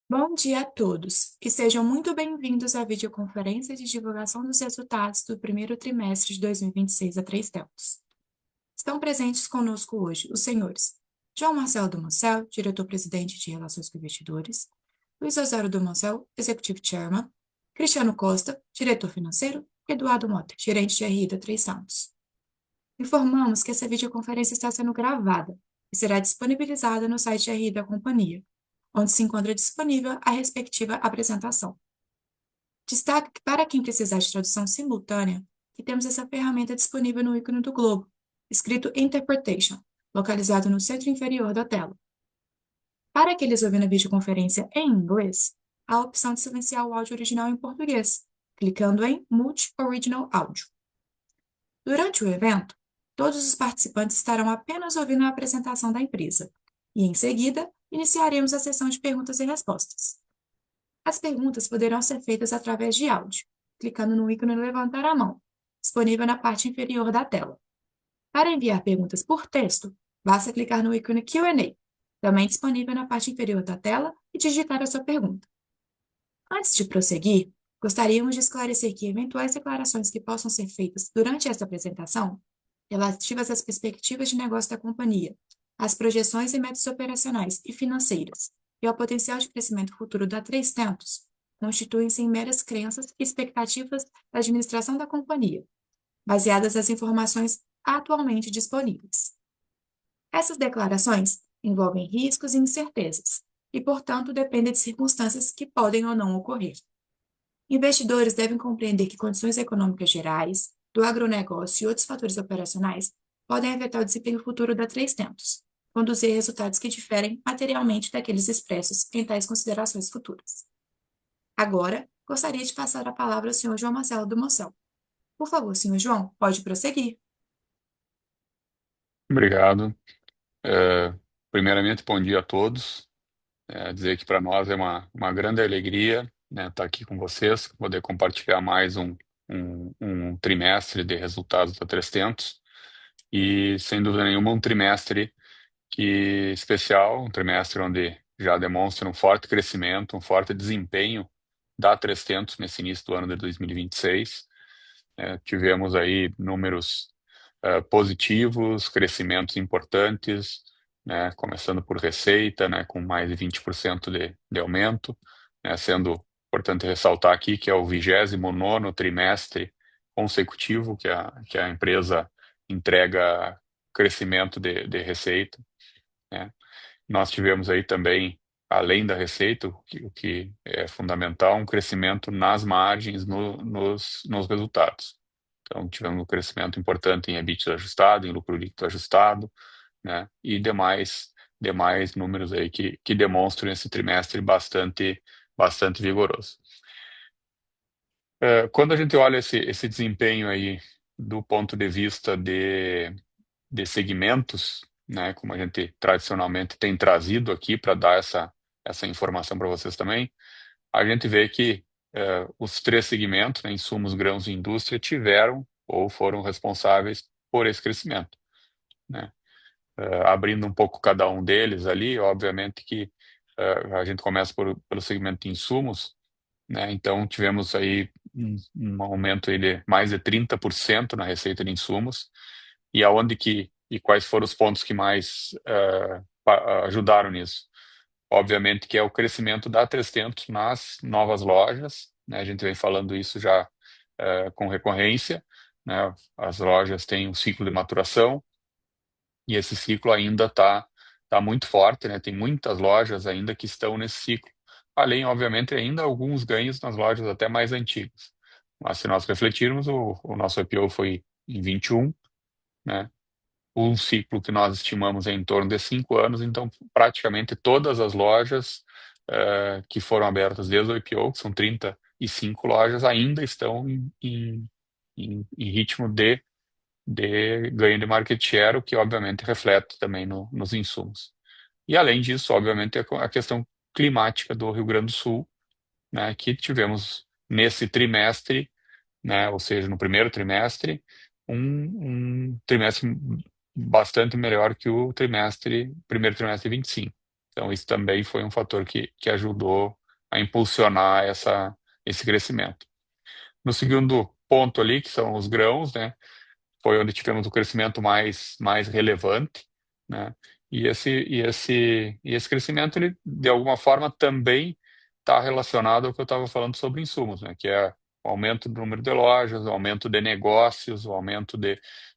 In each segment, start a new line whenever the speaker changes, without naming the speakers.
Bom dia a todos e sejam muito bem-vindos à videoconferência de divulgação dos resultados do primeiro trimestre de 2026 da Três Tentos. Estão presentes conosco hoje os senhores João Marcelo Dumoncel, diretor-presidente de Relações com Investidores, Luiz Osório Dumoncel, Executive Chairman, Cristiano Costa, diretor financeiro, e Eduardo Mota, gerente de RI da Três Tentos. Informamos que essa videoconferência está sendo gravada e será disponibilizada no site de RI da companhia, onde se encontra disponível a respectiva apresentação. Destaque que para quem precisar de tradução simultânea, que temos essa ferramenta disponível no ícone do globo, escrito Interpretation, localizado no centro inferior da tela. Para aqueles ouvindo a videoconferência em inglês, há a opção de silenciar o áudio original em português, clicando em Mute Original Audio. Durante o evento, todos os participantes estarão apenas ouvindo a apresentação da empresa, e em seguida, iniciaremos a sessão de perguntas e respostas. As perguntas poderão ser feitas através de áudio, clicando no ícone Levantar a mão, disponível na parte inferior da tela. Para enviar perguntas por texto, basta clicar no ícone Q&A, também disponível na parte inferior da tela, e digitar a sua pergunta. Antes de prosseguir, gostaríamos de esclarecer que eventuais declarações que possam ser feitas durante esta apresentação, relativas às perspectivas de negócio da companhia, às projeções e metas operacionais e financeiras, e ao potencial de crescimento futuro da Três Tentos, constituem-se em meras crenças e expectativas da administração da companhia, baseadas nas informações atualmente disponíveis. Essas declarações envolvem riscos e incertezas, e, portanto, dependem de circunstâncias que podem ou não ocorrer. Investidores devem compreender que condições econômicas gerais, do agronegócio e outros fatores operacionais podem afetar o desempenho futuro da Três Tentos, conduzir a resultados que diferem materialmente daqueles expressos em tais considerações futuras. Agora, gostaria de passar a palavra ao senhor João Marcelo do Moncel. Por favor, senhor João, pode prosseguir.
Obrigado. Primeiramente, bom dia a todos. Dizer que para nós é uma grande alegria, né, estar aqui com vocês, poder compartilhar mais um trimestre de resultados da 300 e, sem dúvida nenhuma, um trimestre especial, um trimestre onde já demonstra um forte crescimento, um forte desempenho da 300 nesse início do ano de 2026. Tivemos aí números positivos, crescimentos importantes, né, começando por receita, né, com mais de 20% de aumento, né, sendo importante ressaltar aqui que é o 29º trimestre consecutivo que a empresa entrega crescimento de receita, né. Nós tivemos aí também, além da receita, o que é fundamental, um crescimento nas margens nos resultados. Então, tivemos um crescimento importante em EBITDA ajustado, em lucro líquido ajustado, né? E demais números aí que demonstram esse trimestre bastante vigoroso. Quando a gente olha esse desempenho aí do ponto de vista de segmentos, né? Como a gente tradicionalmente tem trazido aqui para dar essa informação para vocês também, a gente vê que os três segmentos, né, insumos, grãos e indústria, tiveram ou foram responsáveis por esse crescimento, né? Abrindo um pouco cada um deles ali, obviamente que a gente começa pelo segmento de insumos, né? Então tivemos aí um aumento aí de mais de 30% na receita de insumos, e quais foram os pontos que mais ajudaram nisso? Obviamente que é o crescimento da 300 nas novas lojas, né? A gente vem falando isso já com recorrência, né? As lojas têm um ciclo de maturação e esse ciclo ainda tá muito forte, né? Tem muitas lojas ainda que estão nesse ciclo. Além, obviamente, ainda alguns ganhos nas lojas até mais antigas. Mas se nós refletirmos, o nosso IPO foi em 21, né? Um ciclo que nós estimamos é em torno de 5 anos, então praticamente todas as lojas que foram abertas desde o IPO, que são 35 lojas, ainda estão em ritmo de ganho de market share, o que obviamente reflete também nos insumos. E além disso, obviamente, a questão climática do Rio Grande do Sul, né, que tivemos nesse trimestre, né, ou seja, no primeiro trimestre, um trimestre bastante melhor que o primeiro trimestre de 25. Então, isso também foi um fator que ajudou a impulsionar esse crescimento. No segundo ponto ali, que são os grãos, né? Foi onde tivemos o crescimento mais relevante, né? E esse crescimento, ele, de alguma forma, também está relacionado ao que eu estava falando sobre insumos, né? Que é o aumento do número de lojas, o aumento de negócios, o aumento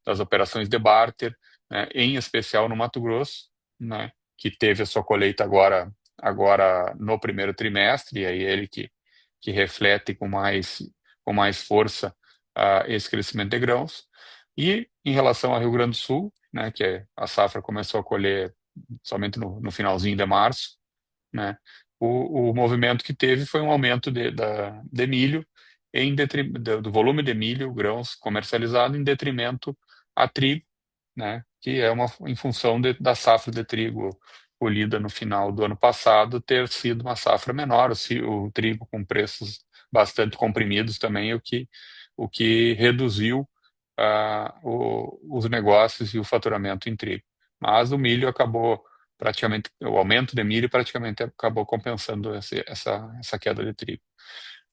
das operações de barter, né? Em especial no Mato Grosso, né? Que teve a sua colheita agora no primeiro trimestre, e aí ele que reflete com mais força esse crescimento de grãos. E em relação ao Rio Grande do Sul, né, que a safra começou a colher somente no finalzinho de março, né, o movimento que teve foi um aumento de milho do volume de milho, grãos comercializado em detrimento a trigo, né, que é em função da safra de trigo colhida no final do ano passado ter sido uma safra menor, o trigo com preços bastante comprimidos também, o que reduziu os negócios e o faturamento em trigo. Mas o aumento de milho praticamente acabou compensando essa queda de trigo.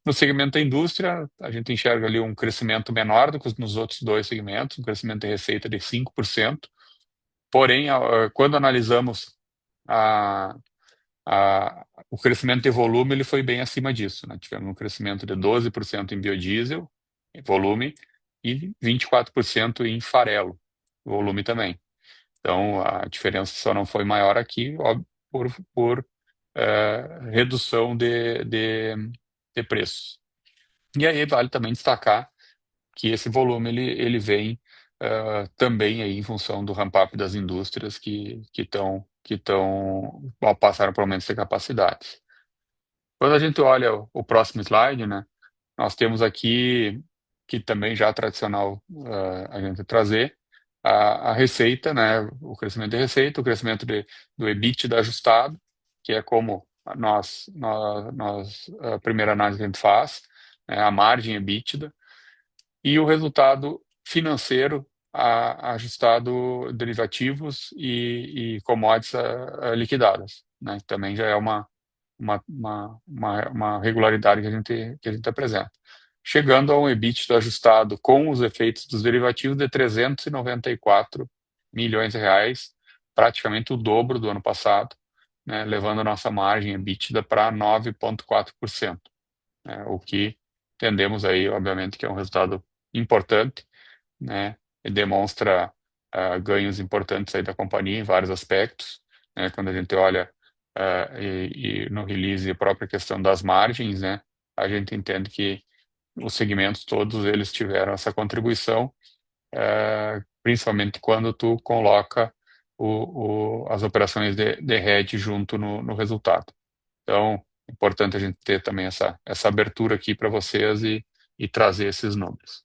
No segmento da indústria, a gente enxerga ali um crescimento menor do que nos outros dois segmentos, um crescimento de receita de 5%. Porém, quando analisamos a, o crescimento de volume, ele foi bem acima disso, né? Tivemos um crescimento de 12% em biodiesel, em volume, e 24% em farelo, volume também. Então, a diferença só não foi maior aqui, óbvio, por redução de preços. E aí vale também destacar que esse volume ele vem também aí em função do ramp-up das indústrias que passaram por aumentos de capacidade. Quando a gente olha o próximo slide, né, nós temos aqui, que também já é tradicional a gente trazer, a receita, né, o crescimento de receita, o crescimento do EBITDA ajustado, que é como a primeira análise que a gente faz, né, a margem EBITDA, e o resultado financeiro ajustado derivativos e commodities liquidadas, né? Também já é uma regularidade que a gente apresenta. Chegando a um EBITDA ajustado com os efeitos dos derivativos de 394 milhões de reais, praticamente o dobro do ano passado, né? Levando a nossa margem EBITDA para 9,4%, né? O que entendemos aí, obviamente, que é um resultado importante, né? E demonstra ganhos importantes aí da companhia em vários aspectos, né? Quando a gente olha e no release a própria questão das margens, né? A gente entende que os segmentos todos eles tiveram essa contribuição, principalmente quando tu coloca as operações de hedge junto no resultado. Então, é importante a gente ter também essa abertura aqui para vocês e trazer esses números.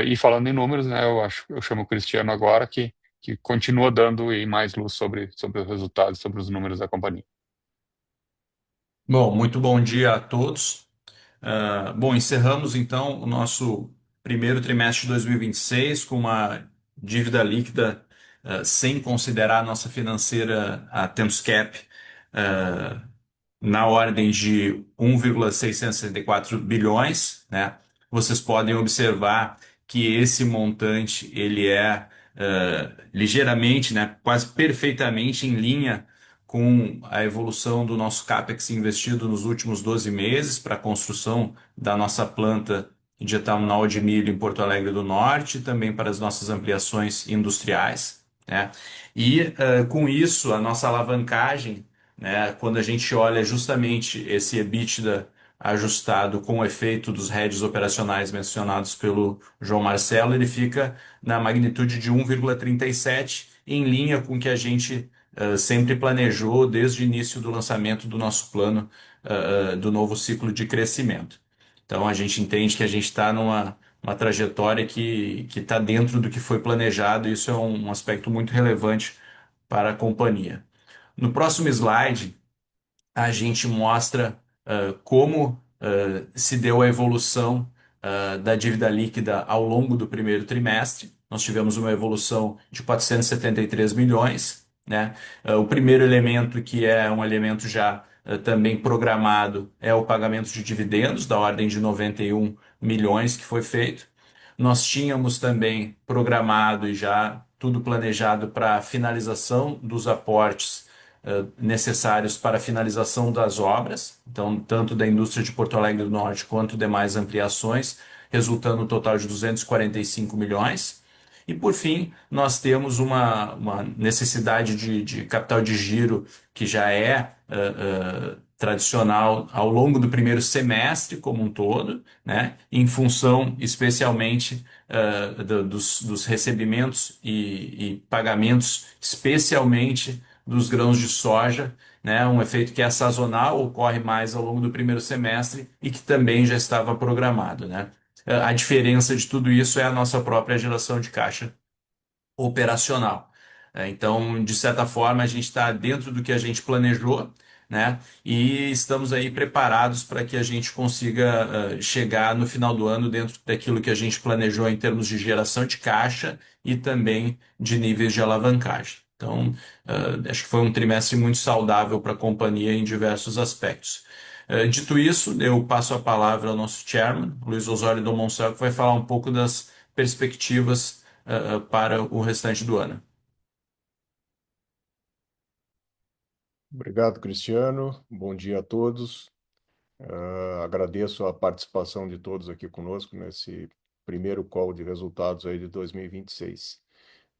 E falando em números, né, eu chamo o Cristiano agora, que continua dando aí mais luz sobre os resultados, sobre os números da companhia.
Bom, muito bom dia a todos. Bom, encerramos então o nosso primeiro trimestre de 2026 com uma dívida líquida, sem considerar a nossa financeira, a Tempscap, na ordem de 1,664 bilhões, né? Vocês podem observar que esse montante ele é ligeiramente, né, quase perfeitamente em linha com a evolução do nosso CAPEX investido nos últimos 12 meses para a construção da nossa planta de etanol de milho em Porto Alegre do Norte, e também para as nossas ampliações industriais, né? E com isso, a nossa alavancagem, né, quando a gente olha justamente esse EBITDA ajustado com o efeito dos hedges operacionais mencionados pelo João Marcelo, ele fica na magnitude de 1,37, em linha com o que a gente sempre planejou desde o início do lançamento do nosso plano do novo ciclo de crescimento. Então a gente entende que a gente está numa uma trajetória que está dentro do que foi planejado, e isso é um aspecto muito relevante para a companhia. No próximo slide, a gente mostra como se deu a evolução da dívida líquida ao longo do primeiro trimestre. Nós tivemos uma evolução de 473 milhões, né? O primeiro elemento, que é um elemento já também programado, é o pagamento de dividendos, da ordem de 91 milhões que foi feito. Nós tínhamos também programado e já tudo planejado para a finalização dos aportes necessários para a finalização das obras, então, tanto da indústria de Porto Alegre do Norte quanto demais ampliações, resultando no total de 245 milhões. E, por fim, nós temos uma necessidade de capital de giro que já é tradicional ao longo do primeiro semestre como um todo, né, em função especialmente dos recebimentos e pagamentos, especialmente dos grãos de soja, né, um efeito que é sazonal, ocorre mais ao longo do primeiro semestre e que também já estava programado, né? A diferença de tudo isso é a nossa própria geração de caixa operacional. Então, de certa forma, a gente está dentro do que a gente planejou, né? E estamos aí preparados para que a gente consiga chegar no final do ano dentro daquilo que a gente planejou em termos de geração de caixa e também de níveis de alavancagem. Então, acho que foi um trimestre muito saudável para a companhia em diversos aspectos. Dito isso, eu passo a palavra ao nosso chairman, Luiz Osório Domoncel, que vai falar um pouco das perspectivas para o restante do ano.
Obrigado, Cristiano. Bom dia a todos. Agradeço a participação de todos aqui conosco nesse primeiro call de resultados aí de 2026.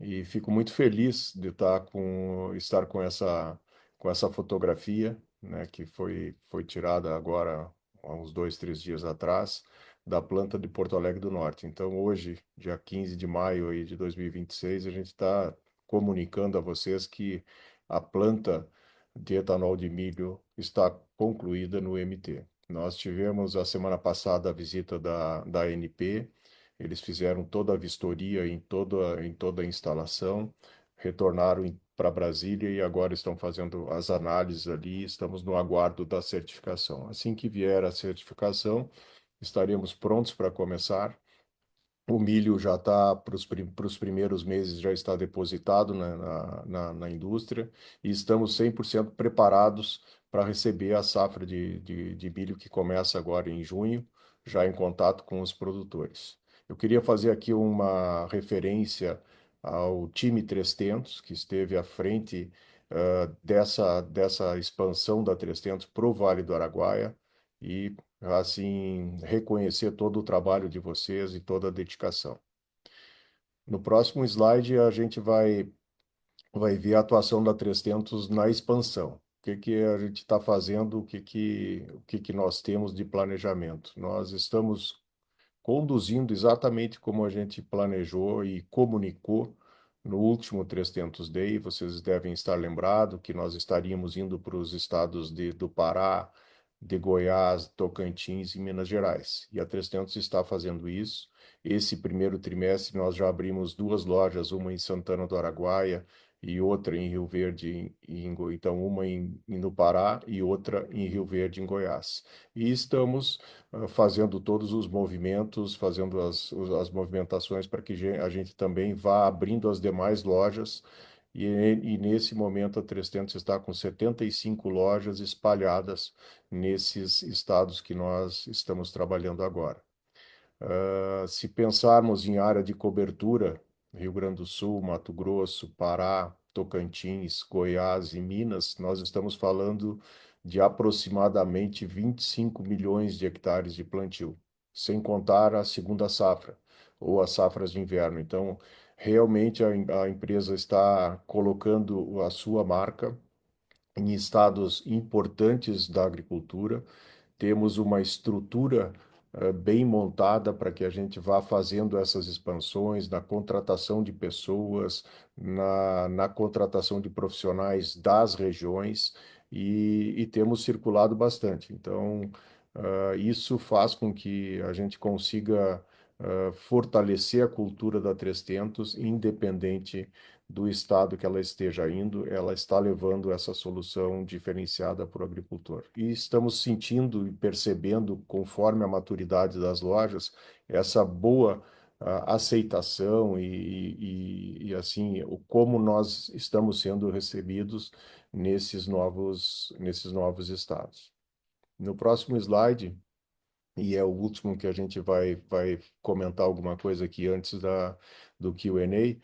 E fico muito feliz de estar com essa fotografia, né, que foi tirada agora há uns 2, 3 dias atrás, da planta de Porto Alegre do Norte. Então, hoje, dia 15 de maio aí de 2026, a gente está comunicando a vocês que a planta de etanol de milho está concluída no MT. Nós tivemos a semana passada a visita da ANP. Eles fizeram toda a vistoria em toda a instalação, retornaram para Brasília e agora estão fazendo as análises ali. Estamos no aguardo da certificação. Assim que vier a certificação, estaremos prontos para começar. O milho já está para os primeiros meses, já está depositado na indústria e estamos 100% preparados para receber a safra de milho que começa agora em junho, já em contato com os produtores. Eu queria fazer aqui uma referência ao time 300, que esteve à frente dessa expansão da 300 para o Vale do Araguaia e assim reconhecer todo o trabalho de vocês e toda a dedicação. No próximo slide a gente vai ver a atuação da 300 na expansão. O que que a gente está fazendo, o que que nós temos de planejamento. Nós estamos conduzindo exatamente como a gente planejou e comunicou no último 300 Day. Vocês devem estar lembrados que nós estaríamos indo para os estados do Pará, de Goiás, Tocantins e Minas Gerais. E a 300 está fazendo isso. Esse primeiro trimestre nós já abrimos 2 lojas, uma em Santana do Araguaia e outra em Rio Verde, então uma no Pará e outra em Rio Verde, em Goiás. E estamos fazendo todos os movimentos, fazendo as movimentações para que a gente também vá abrindo as demais lojas. E nesse momento a 300 está com 75 lojas espalhadas nesses estados que nós estamos trabalhando agora. Se pensarmos em área de cobertura, Rio Grande do Sul, Mato Grosso, Pará, Tocantins, Goiás e Minas, nós estamos falando de aproximadamente 25 milhões de hectares de plantio, sem contar a segunda safra ou as safras de inverno. Então, realmente a empresa está colocando a sua marca em estados importantes da agricultura. Temos uma estrutura bem montada para que a gente vá fazendo essas expansões na contratação de pessoas, na contratação de profissionais das regiões e temos circulado bastante. Então, isso faz com que a gente consiga fortalecer a cultura da 300, independente do estado que ela esteja indo, ela está levando essa solução diferenciada para o agricultor. E estamos sentindo e percebendo, conforme a maturidade das lojas, essa boa aceitação e assim, como nós estamos sendo recebidos nesses novos estados. No próximo slide, e é o último que a gente vai comentar alguma coisa aqui antes do Q&A,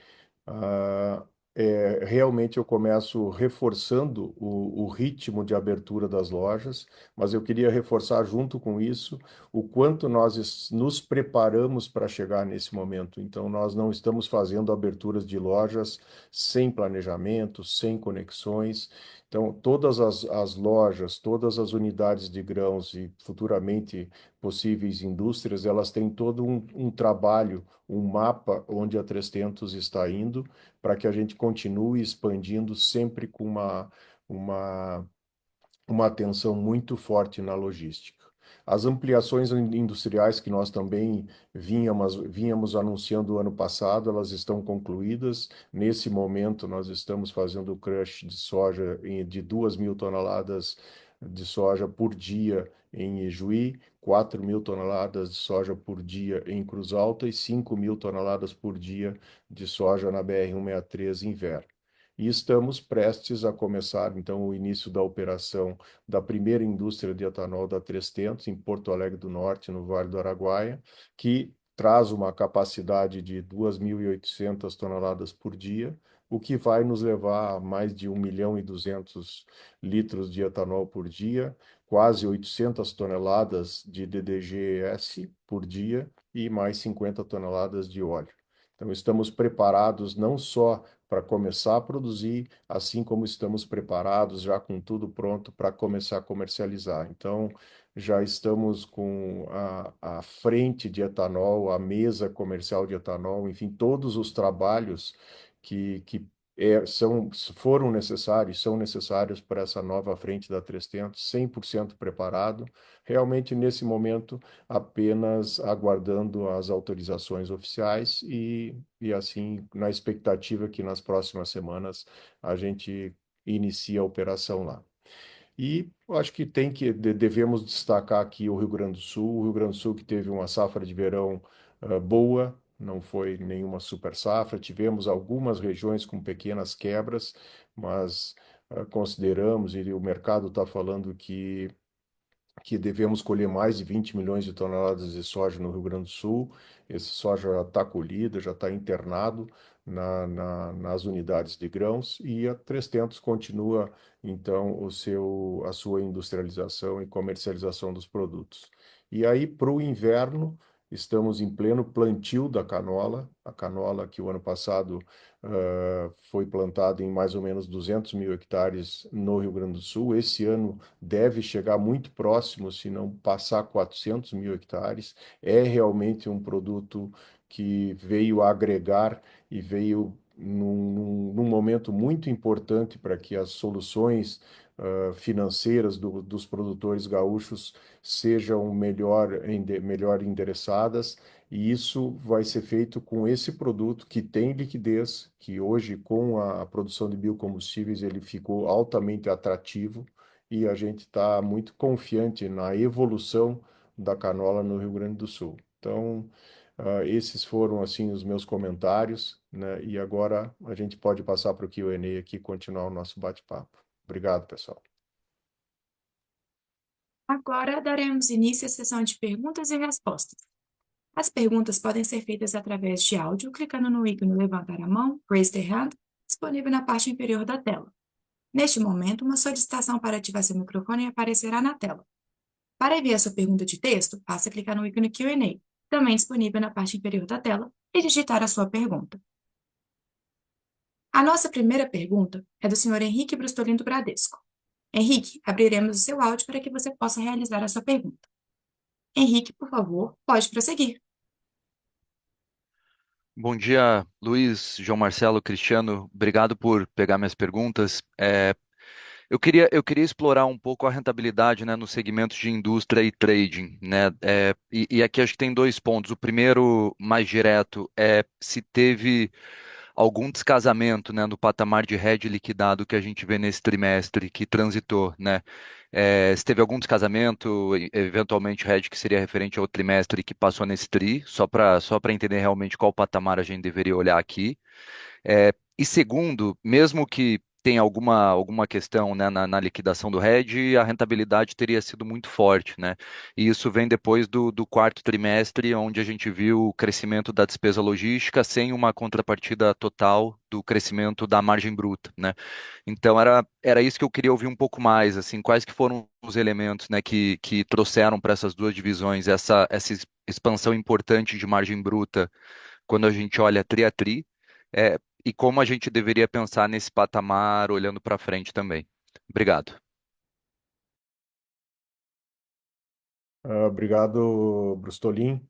realmente eu começo reforçando o ritmo de abertura das lojas, mas eu queria reforçar junto com isso o quanto nós nos preparamos para chegar nesse momento. Então, nós não estamos fazendo aberturas de lojas sem planejamento, sem conexões. Então, todas as lojas, todas as unidades de grãos e futuramente possíveis indústrias, elas têm todo um trabalho, um mapa onde a 300 está indo, para que a gente continue expandindo sempre com uma, uma atenção muito forte na logística. As ampliações industriais que nós também vínhamos anunciando ano passado, elas estão concluídas. Nesse momento, nós estamos fazendo o crush de soja de 2.000 toneladas de soja por dia em Ijuí, 4.000 toneladas de soja por dia em Cruz Alta e 5.000 toneladas por dia de soja na BR-163 inverno. E estamos prestes a começar, então, o início da operação da primeira indústria de etanol da 300, em Porto Alegre do Norte, no Vale do Araguaia, que traz uma capacidade de 2.800 toneladas por dia, o que vai nos levar a mais de 1.200.000 litros de etanol por dia, quase 800 toneladas de DDGS por dia e mais 50 toneladas de óleo. Então, estamos preparados não só para começar a produzir, assim como estamos preparados já com tudo pronto para começar a comercializar. Então, já estamos com a frente de etanol, a mesa comercial de etanol, enfim, todos os trabalhos que foram necessários, são necessários para essa nova frente da 300, 100% preparado, realmente nesse momento apenas aguardando as autorizações oficiais e assim, na expectativa que nas próximas semanas a gente inicie a operação lá. E eu acho que devemos destacar aqui o Rio Grande do Sul que teve uma safra de verão boa, não foi nenhuma super safra, tivemos algumas regiões com pequenas quebras, mas consideramos, e o mercado está falando que devemos colher mais de 20 milhões de toneladas de soja no Rio Grande do Sul. Esse soja já está colhido, já está internado nas unidades de grãos e a 300 continua, então, a sua industrialização e comercialização dos produtos. E aí, para o inverno, estamos em pleno plantio da canola, a canola que o ano passado foi plantada em mais ou menos 200 mil hectares no Rio Grande do Sul. Esse ano deve chegar muito próximo, se não passar 400 mil hectares. É realmente um produto que veio agregar e veio num momento muito importante para que as soluções financeiras dos produtores gaúchos sejam melhor endereçadas, e isso vai ser feito com esse produto que tem liquidez, que hoje, com a produção de biocombustíveis, ele ficou altamente atrativo, e a gente está muito confiante na evolução da canola no Rio Grande do Sul. Então, esses foram assim os meus comentários, né? E agora a gente pode passar para o Q&A aqui e continuar o nosso bate-papo. Obrigado, pessoal.
Agora daremos início à sessão de perguntas e respostas. As perguntas podem ser feitas através de áudio, clicando no ícone Levantar a mão, Raise the Hand, disponível na parte inferior da tela. Neste momento, uma solicitação para ativar seu microfone aparecerá na tela. Para enviar sua pergunta de texto, basta clicar no ícone Q&A, também disponível na parte inferior da tela, e digitar a sua pergunta. A nossa primeira pergunta é do Sr. Henrique Brustolin do Bradesco. Henrique, abriremos o seu áudio para que você possa realizar a sua pergunta. Henrique, por favor, pode prosseguir.
Bom dia, Luiz, João Marcelo, Cristiano. Obrigado por pegar minhas perguntas. Eu queria explorar um pouco a rentabilidade, né, nos segmentos de indústria e trading, né? E aqui acho que tem dois pontos. O primeiro, mais direto, é se teve algum descasamento, né, no patamar de hedge liquidado que a gente vê nesse trimestre que transitou, né? Se teve algum descasamento, eventualmente hedge que seria referente ao trimestre que passou nesse TRI, só para entender realmente qual patamar a gente deveria olhar aqui. E segundo, mesmo que tenha alguma questão, né, na liquidação do hedge, a rentabilidade teria sido muito forte, né? E isso vem depois do quarto trimestre, onde a gente viu o crescimento da despesa logística sem uma contrapartida total do crescimento da margem bruta, né? Então era isso que eu queria ouvir um pouco mais, assim, quais que foram os elementos, né, que trouxeram para essas duas divisões essa expansão importante de margem bruta quando a gente olha tri a tri, e como a gente deveria pensar nesse patamar olhando para frente também. Obrigado.
Obrigado, Brustolin.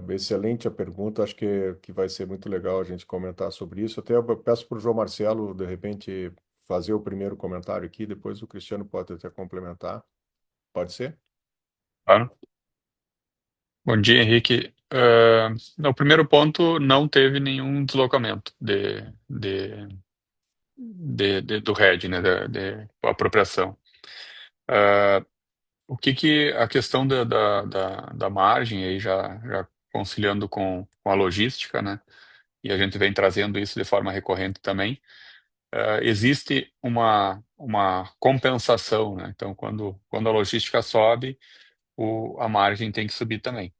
Excelente a pergunta. Acho que vai ser muito legal a gente comentar sobre isso. Até eu peço para o João Marcelo, de repente, fazer o primeiro comentário aqui, depois o Cristiano pode até complementar. Pode ser?
Claro. Bom dia, Henrique. No primeiro ponto, não teve nenhum deslocamento do RED, né, de apropriação. A questão da margem, aí já conciliando com a logística, né, e a gente vem trazendo isso de forma recorrente também, existe uma compensação, né, então quando a logística sobe, a margem tem que subir também.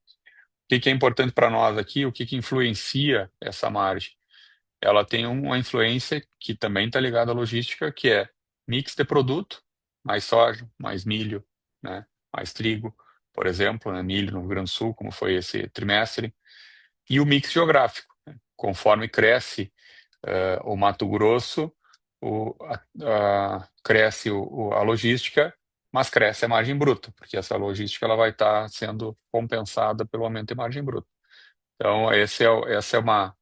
O que é importante para nós aqui, o que influencia essa margem? Ela tem uma influência que também está ligada à logística, que é mix de produto, mais soja, mais milho, né, mais trigo, por exemplo, né, milho no Rio Grande do Sul, como foi esse trimestre, e o mix geográfico, né. Conforme cresce o Mato Grosso, cresce a logística, mas cresce a margem bruta, porque essa logística ela vai estar sendo compensada pelo aumento de margem bruta. Então, essa é uma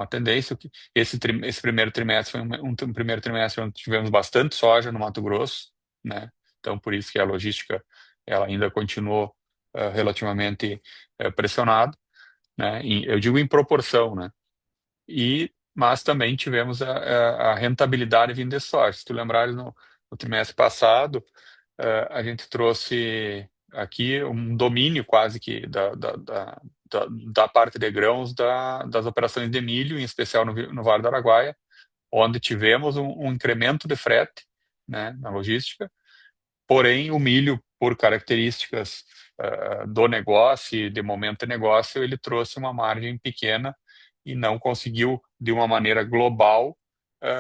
tendência. Esse primeiro trimestre foi um primeiro trimestre onde tivemos bastante soja no Mato Grosso, né? Então, por isso que a logística ela ainda continuou relativamente pressionada, né? Eu digo em proporção, né? Mas também tivemos a rentabilidade vindo de soja. Se tu lembrares, no trimestre passado, a gente trouxe aqui um domínio quase que da parte de grãos das operações de milho, em especial no Vale do Araguaia, onde tivemos um incremento de frete, né, na logística, porém o milho, por características do negócio e de momento de negócio, ele trouxe uma margem pequena e não conseguiu, de uma maneira global,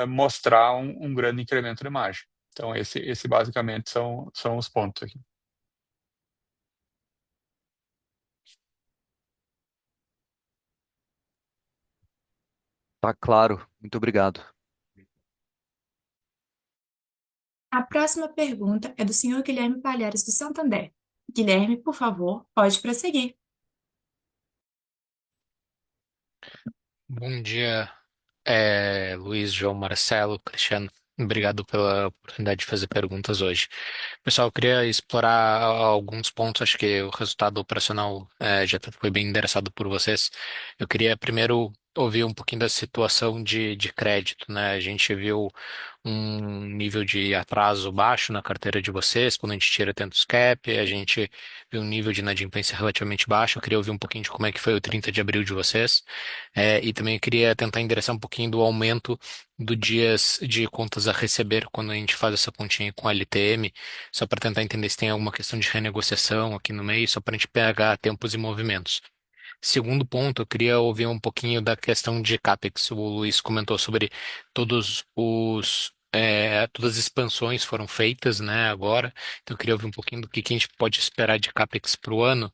mostrar um grande incremento de margem. Então, esse basicamente são os pontos aqui.
Tá claro. Muito obrigado.
A próxima pergunta é do senhor Guilherme Palhares, do Santander. Guilherme, por favor, pode prosseguir.
Bom dia, Luiz, João, Marcelo, Cristiano. Obrigado pela oportunidade de fazer perguntas hoje. Pessoal, eu queria explorar alguns pontos. Acho que o resultado operacional já foi bem endereçado por vocês. Eu queria primeiro ouvir um pouquinho da situação de crédito, né? A gente viu um nível de atraso baixo na carteira de vocês, quando a gente tira tantos cap, a gente viu um nível de inadimplência relativamente baixo. Eu queria ouvir um pouquinho de como é que foi o 30 de abril de vocês. E também eu queria tentar endereçar um pouquinho do aumento do dias de contas a receber quando a gente faz essa continha com a LTM, só para tentar entender se tem alguma questão de renegociação aqui no meio, só para a gente pegar tempos e movimentos. Segundo ponto, eu queria ouvir um pouquinho da questão de CAPEX. O Luiz comentou sobre todas as expansões foram feitas, né, agora. Então, eu queria ouvir um pouquinho do que a gente pode esperar de CAPEX para o ano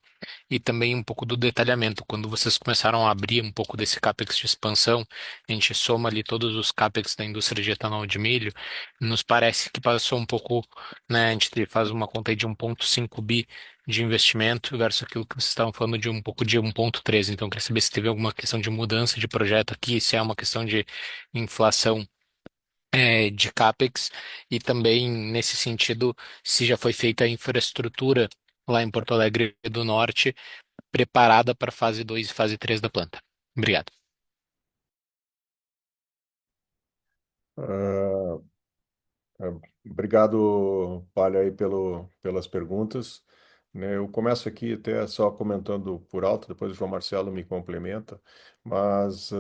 e também um pouco do detalhamento. Quando vocês começaram a abrir um pouco desse CAPEX de expansão, a gente soma ali todos os CAPEX da indústria de etanol de milho, nos parece que passou um pouco, né, a gente faz uma conta aí de 1,5 bi de investimento versus aquilo que vocês estavam falando de um pouco de 1,3. Então, eu queria saber se teve alguma questão de mudança de projeto aqui, se é uma questão de inflação de CAPEX e também, nesse sentido, se já foi feita a infraestrutura lá em Porto Alegre do Norte preparada para fase 2 e fase 3 da planta. Obrigado.
Obrigado, Palha, aí pelas perguntas. Né, eu começo aqui até só comentando por alto, depois o João Marcelo me complementa, mas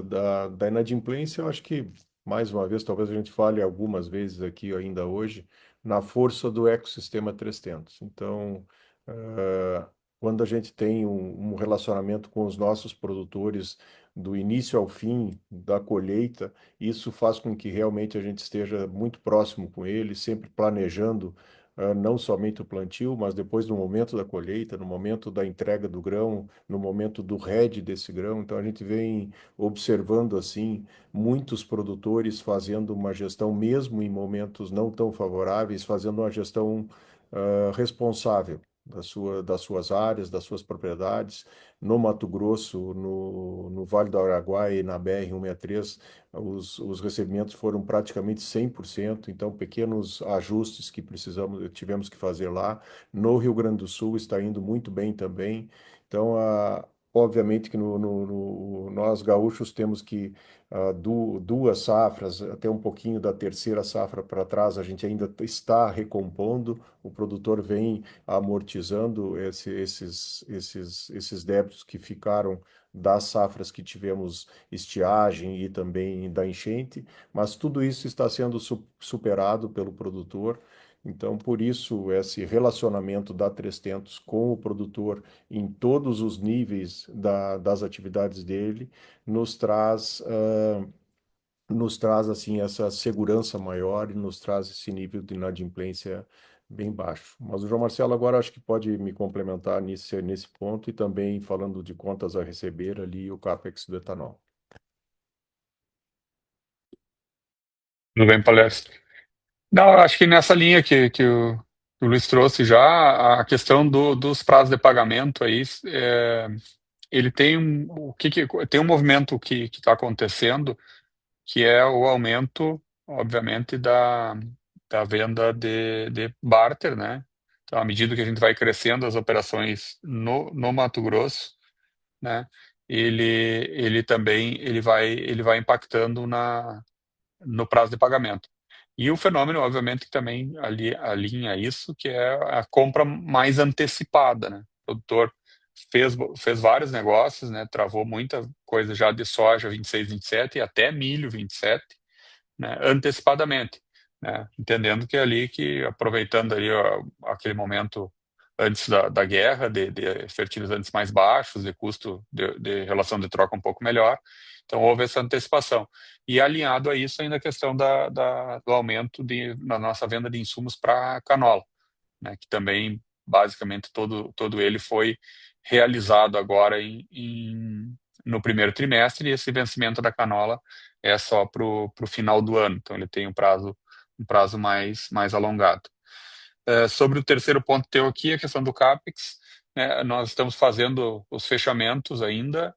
da inadimplência, eu acho que, mais uma vez, talvez a gente fale algumas vezes aqui ainda hoje, na força do ecossistema 300. Então, eh, quando a gente tem um relacionamento com os nossos produtores do início ao fim da colheita, isso faz com que realmente a gente esteja muito próximo com ele, sempre planejando não somente o plantio, mas depois no momento da colheita, no momento da entrega do grão, no momento do head desse grão. Então a gente vem observando assim muitos produtores fazendo uma gestão, mesmo em momentos não tão favoráveis, fazendo uma gestão responsável das suas áreas, das suas propriedades. No Mato Grosso, no Vale do Araguaia e na BR-163, os recebimentos foram praticamente 100%, então pequenos ajustes que tivemos que fazer lá. No Rio Grande do Sul está indo muito bem também. Então, obviamente que nós gaúchos temos que duas safras, até um pouquinho da terceira safra para trás, a gente ainda está recompondo, o produtor vem amortizando esses débitos que ficaram das safras que tivemos estiagem e também da enchente, mas tudo isso está sendo superado pelo produtor. Então, por isso, esse relacionamento da 300 com o produtor em todos os níveis das atividades dele nos traz, nos traz assim essa segurança maior e nos traz esse nível de inadimplência bem baixo. Mas o João Marcelo agora acho que pode me complementar nesse ponto e também falando de contas a receber ali o CAPEX do etanol.
Tudo bem, palestra? Não, eu acho que nessa linha que o Luiz trouxe já, a questão dos prazos de pagamento aí, ele tem tem um movimento que está acontecendo, que é o aumento, obviamente, da venda de barter, né? Então, à medida que a gente vai crescendo as operações no Mato Grosso, né? Ele, ele também ele vai impactando no prazo de pagamento. E o fenômeno, obviamente, que também alinha isso, que é a compra mais antecipada, né? O produtor fez vários negócios, né? Travou muita coisa já de soja 26, 27 e até milho 27, né? Antecipadamente, né? Entendendo que é ali que, aproveitando ali ó, aquele momento antes da guerra, de fertilizantes mais baixos, de custo de relação de troca um pouco melhor, então houve essa antecipação. E alinhado a isso ainda a questão do aumento na nossa venda de insumos para canola, né, que também basicamente todo ele foi realizado agora no primeiro trimestre, e esse vencimento da canola é só para o final do ano, então ele tem um prazo mais alongado. Sobre o terceiro ponto teu aqui, a questão do CAPEX, né, nós estamos fazendo os fechamentos ainda,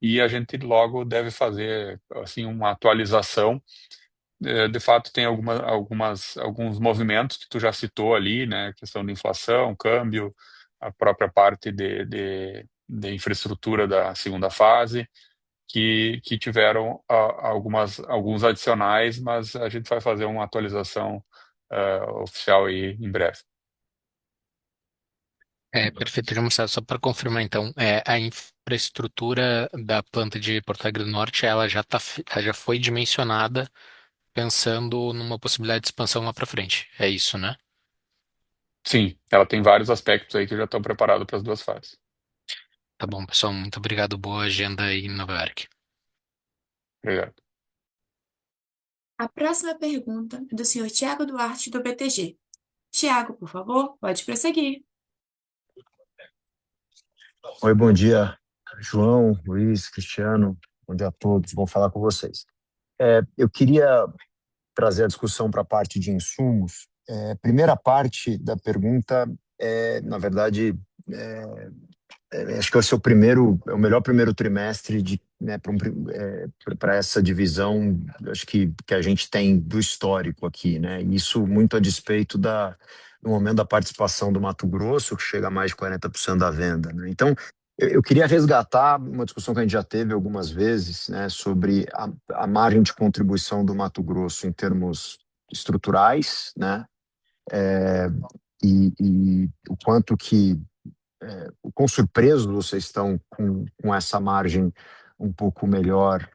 e a gente logo deve fazer assim uma atualização. De fato, tem alguns movimentos que tu já citou ali, né? Questão de inflação, câmbio, a própria parte de infraestrutura da segunda fase, que tiveram alguns adicionais, mas a gente vai fazer uma atualização oficial aí em breve.
Perfeito, João Marcelo. Só para confirmar, então, a infraestrutura da planta de Porto Alegre do Norte, ela já foi dimensionada pensando numa possibilidade de expansão lá para frente. É isso, né?
Sim, ela tem vários aspectos aí que já estão preparados para as duas fases.
Tá bom, pessoal. Muito obrigado. Boa agenda aí em Nova York.
Obrigado.
A próxima pergunta é do senhor Tiago Duarte, do BTG. Tiago, por favor, pode prosseguir.
Oi, bom dia, João, Luiz, Cristiano, bom dia a todos, bom falar com vocês. Eu queria trazer a discussão para a parte de insumos. Primeira parte da pergunta na verdade, acho que é o melhor primeiro trimestre né, para essa divisão, acho que a gente tem do histórico aqui, né? Isso muito a despeito no momento da participação do Mato Grosso, que chega a mais de 40% da venda, né? Então, Eu queria resgatar uma discussão que a gente já teve algumas vezes, né, sobre a margem de contribuição do Mato Grosso em termos estruturais, né, é, e o quanto que, o quão surpresos vocês estão com essa margem um pouco melhor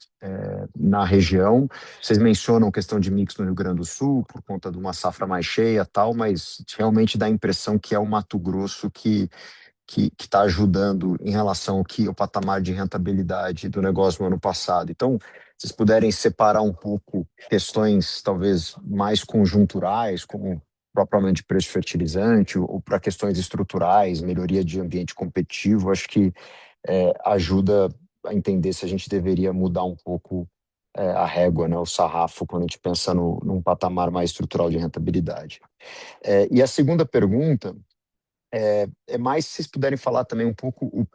na região. Vocês mencionam questão de mix no Rio Grande do Sul, por conta de uma safra mais cheia e tal, mas realmente dá a impressão que é o Mato Grosso que está ajudando em relação ao que o patamar de rentabilidade do negócio no ano passado. Então, se vocês puderem separar um pouco questões talvez mais conjunturais, como propriamente preço de fertilizante, ou para questões estruturais, melhoria de ambiente competitivo, acho que ajuda a entender se a gente deveria mudar um pouco a régua, né, o sarrafo, quando a gente pensa num patamar mais estrutural de rentabilidade. E a segunda pergunta é mais se vocês puderem falar também um pouco o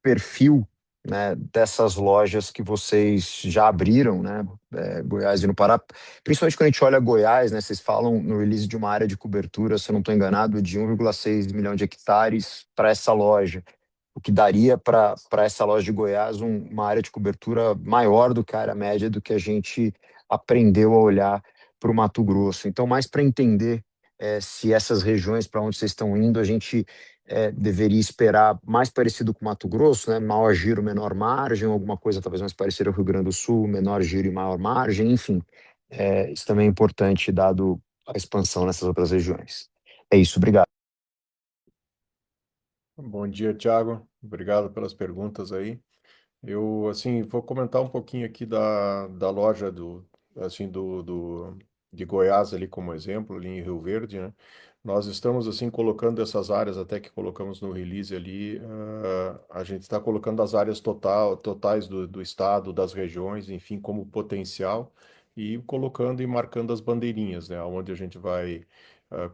perfil, né, dessas lojas que vocês já abriram, né, Goiás e no Pará. Principalmente quando a gente olha Goiás, né, vocês falam no release de uma área de cobertura, se eu não estou enganado, de 1,6 milhão de hectares para essa loja, o que daria para essa loja de Goiás uma área de cobertura maior do que a área média do que a gente aprendeu a olhar para o Mato Grosso. Então, mais para entender se essas regiões para onde vocês estão indo, a gente deveria esperar mais parecido com o Mato Grosso, né? Maior giro, menor margem, alguma coisa talvez mais parecida com o Rio Grande do Sul, menor giro e maior margem, enfim. Isso também é importante, dado a expansão nessas outras regiões. É isso, obrigado.
Bom dia, Thiago. Obrigado pelas perguntas aí. Eu, assim, vou comentar um pouquinho aqui da loja de Goiás ali como exemplo, ali em Rio Verde, né? Nós estamos, assim, colocando essas áreas, até que colocamos no release ali, a gente está colocando as áreas totais do estado, das regiões, enfim, como potencial e colocando e marcando as bandeirinhas, né? Onde a gente vai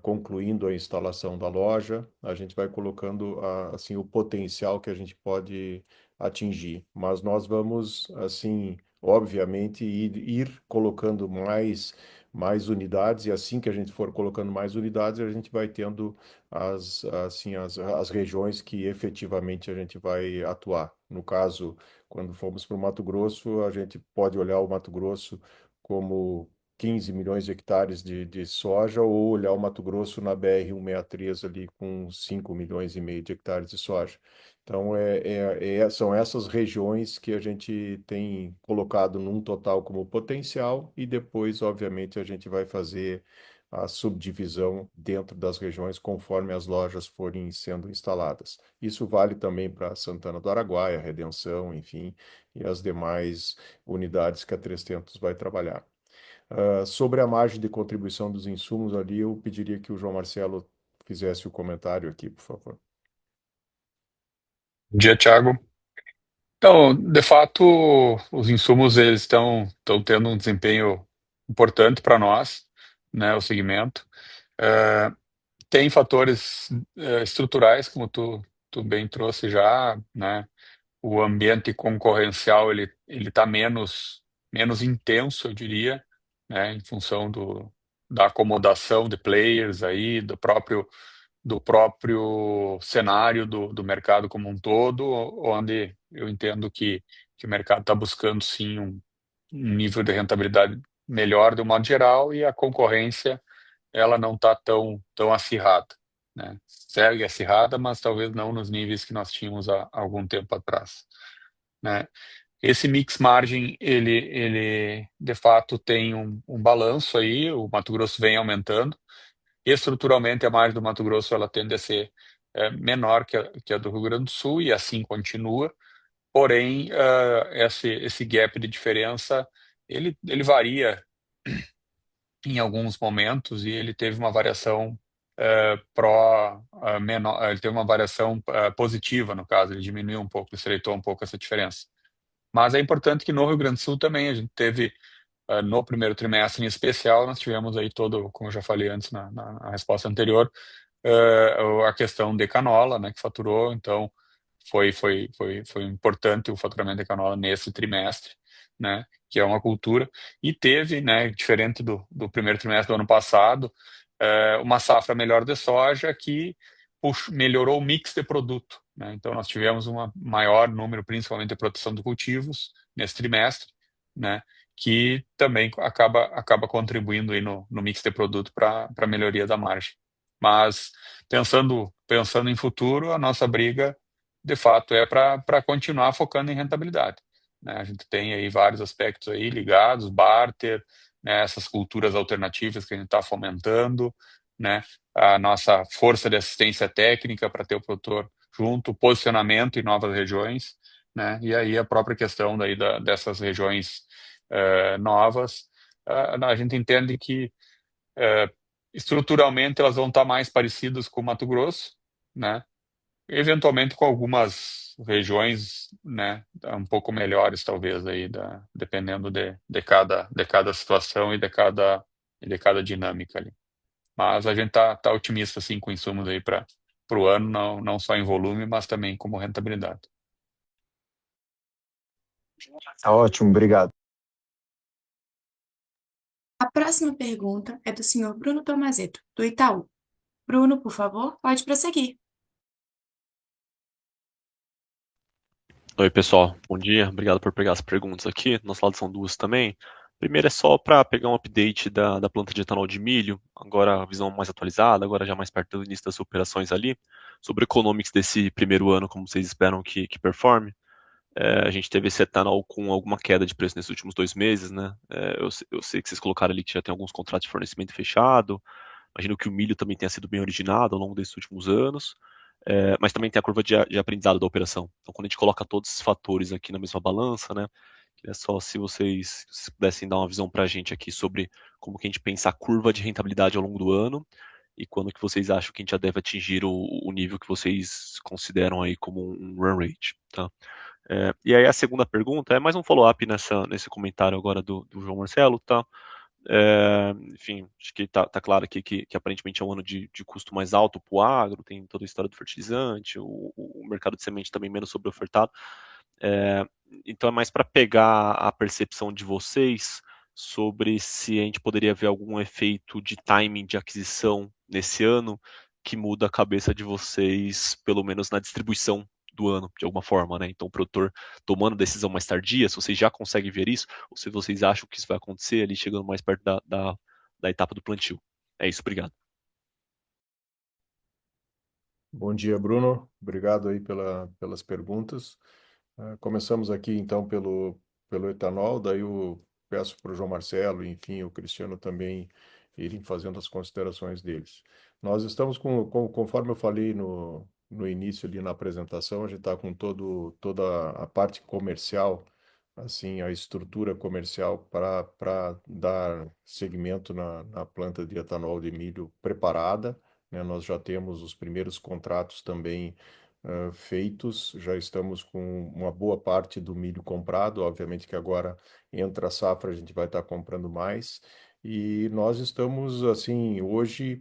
concluindo a instalação da loja, a gente vai colocando, assim, o potencial que a gente pode atingir, mas nós vamos, assim, obviamente, ir colocando mais unidades, e assim que a gente for colocando mais unidades, a gente vai tendo as regiões que efetivamente a gente vai atuar. No caso, quando formos para o Mato Grosso, a gente pode olhar o Mato Grosso como 15 milhões de hectares de soja, ou olhar o Mato Grosso na BR-163 ali com 5 milhões e meio de hectares de soja. Então, são essas regiões que a gente tem colocado num total como potencial, e depois, obviamente, a gente vai fazer a subdivisão dentro das regiões conforme as lojas forem sendo instaladas. Isso vale também para Santana do Araguaia, Redenção, enfim, e as demais unidades que a 300 vai trabalhar. Sobre a margem de contribuição dos insumos ali, eu pediria que o João Marcelo fizesse o comentário aqui, por favor.
Bom dia, Thiago. Então, de fato, os insumos eles estão tendo um desempenho importante para nós, né, o segmento. Tem fatores estruturais, como tu bem trouxe já, né? O ambiente concorrencial ele está menos intenso, eu diria, né, em função da acomodação de players aí, do próprio cenário do mercado como um todo, onde eu entendo que o mercado está buscando sim um nível de rentabilidade melhor de um modo geral, e a concorrência ela não está tão acirrada, né? Segue acirrada, mas talvez não nos níveis que nós tínhamos há algum tempo atrás, né? Esse mix margin, ele de fato tem um balanço aí, o Mato Grosso vem aumentando. Estruturalmente, a margem do Mato Grosso ela tende a ser menor que a do Rio Grande do Sul, e assim continua. Porém, esse gap de diferença, ele varia em alguns momentos, e ele teve uma variação menor, ele teve uma variação positiva, no caso, ele diminuiu um pouco, estreitou um pouco essa diferença. Mas é importante que no Rio Grande do Sul também a gente teve, no primeiro trimestre em especial, nós tivemos aí todo, como eu já falei antes na resposta anterior, a questão de canola, né, que faturou. Então foi importante o faturamento de canola nesse trimestre, né, que é uma cultura, e teve, né, diferente do primeiro trimestre do ano passado, uma safra melhor de soja que melhorou o mix de produto, né? Então, nós tivemos um maior número, principalmente de proteção de cultivos, nesse trimestre, né? Que também acaba contribuindo aí no mix de produto para a melhoria da margem. Mas, pensando em futuro, a nossa briga, de fato, é para continuar focando em rentabilidade, né? A gente tem aí vários aspectos aí ligados, barter, né? Essas culturas alternativas que a gente está fomentando, né? A nossa força de assistência técnica para ter o produtor junto, posicionamento em novas regiões, né? E aí a própria questão daí dessas regiões novas, a gente entende que estruturalmente elas vão estar mais parecidas com o Mato Grosso, né? Eventualmente com algumas regiões, né, um pouco melhores talvez aí, dependendo de cada situação e de cada dinâmica ali. Mas a gente tá otimista assim com insumos aí para o ano, não só em volume, mas também como rentabilidade.
Tá ótimo, obrigado.
A próxima pergunta é do senhor Bruno Tomazetto, do Itaú. Bruno, por favor, pode prosseguir.
Oi, pessoal. Bom dia. Obrigado por pegar as perguntas aqui. Nosso lado são duas também. Primeiro é só para pegar um update da planta de etanol de milho, agora a visão mais atualizada, agora já mais perto do início das operações ali, sobre o economics desse primeiro ano, como vocês esperam que performe. A gente teve esse etanol com alguma queda de preço nesses últimos 2 meses, né? Eu sei que vocês colocaram ali que já tem alguns contratos de fornecimento fechado. Imagino que o milho também tenha sido bem originado ao longo desses últimos anos. Mas também tem a curva de aprendizado da operação. Então, quando a gente coloca todos esses fatores aqui na mesma balança, né? É só se vocês pudessem dar uma visão para a gente aqui sobre como que a gente pensa a curva de rentabilidade ao longo do ano e quando que vocês acham que a gente já deve atingir o nível que vocês consideram aí como um run rate, tá? E aí a segunda pergunta é mais um follow-up nesse comentário agora do João Marcelo, tá? Enfim, acho que tá claro aqui que aparentemente é um ano de custo mais alto para o agro, tem toda a história do fertilizante, o mercado de semente também menos sobreofertado. Então é mais para pegar a percepção de vocês sobre se a gente poderia ver algum efeito de timing de aquisição nesse ano que muda a cabeça de vocês, pelo menos na distribuição do ano, de alguma forma, né? Então, o produtor tomando decisão mais tardia, se vocês já conseguem ver isso, ou se vocês acham que isso vai acontecer ali chegando mais perto da etapa do plantio. É isso, obrigado.
Bom dia, Bruno. Obrigado aí pelas perguntas. Começamos aqui então pelo etanol, daí eu peço para o João Marcelo, enfim, o Cristiano também irem fazendo as considerações deles. Nós estamos conforme eu falei no início ali na apresentação, a gente está com toda a parte comercial, assim, a estrutura comercial para dar seguimento na planta de etanol de milho preparada, né? Nós já temos os primeiros contratos também feitos, já estamos com uma boa parte do milho comprado, obviamente que agora entra a safra, a gente vai estar comprando mais, e nós estamos, assim, hoje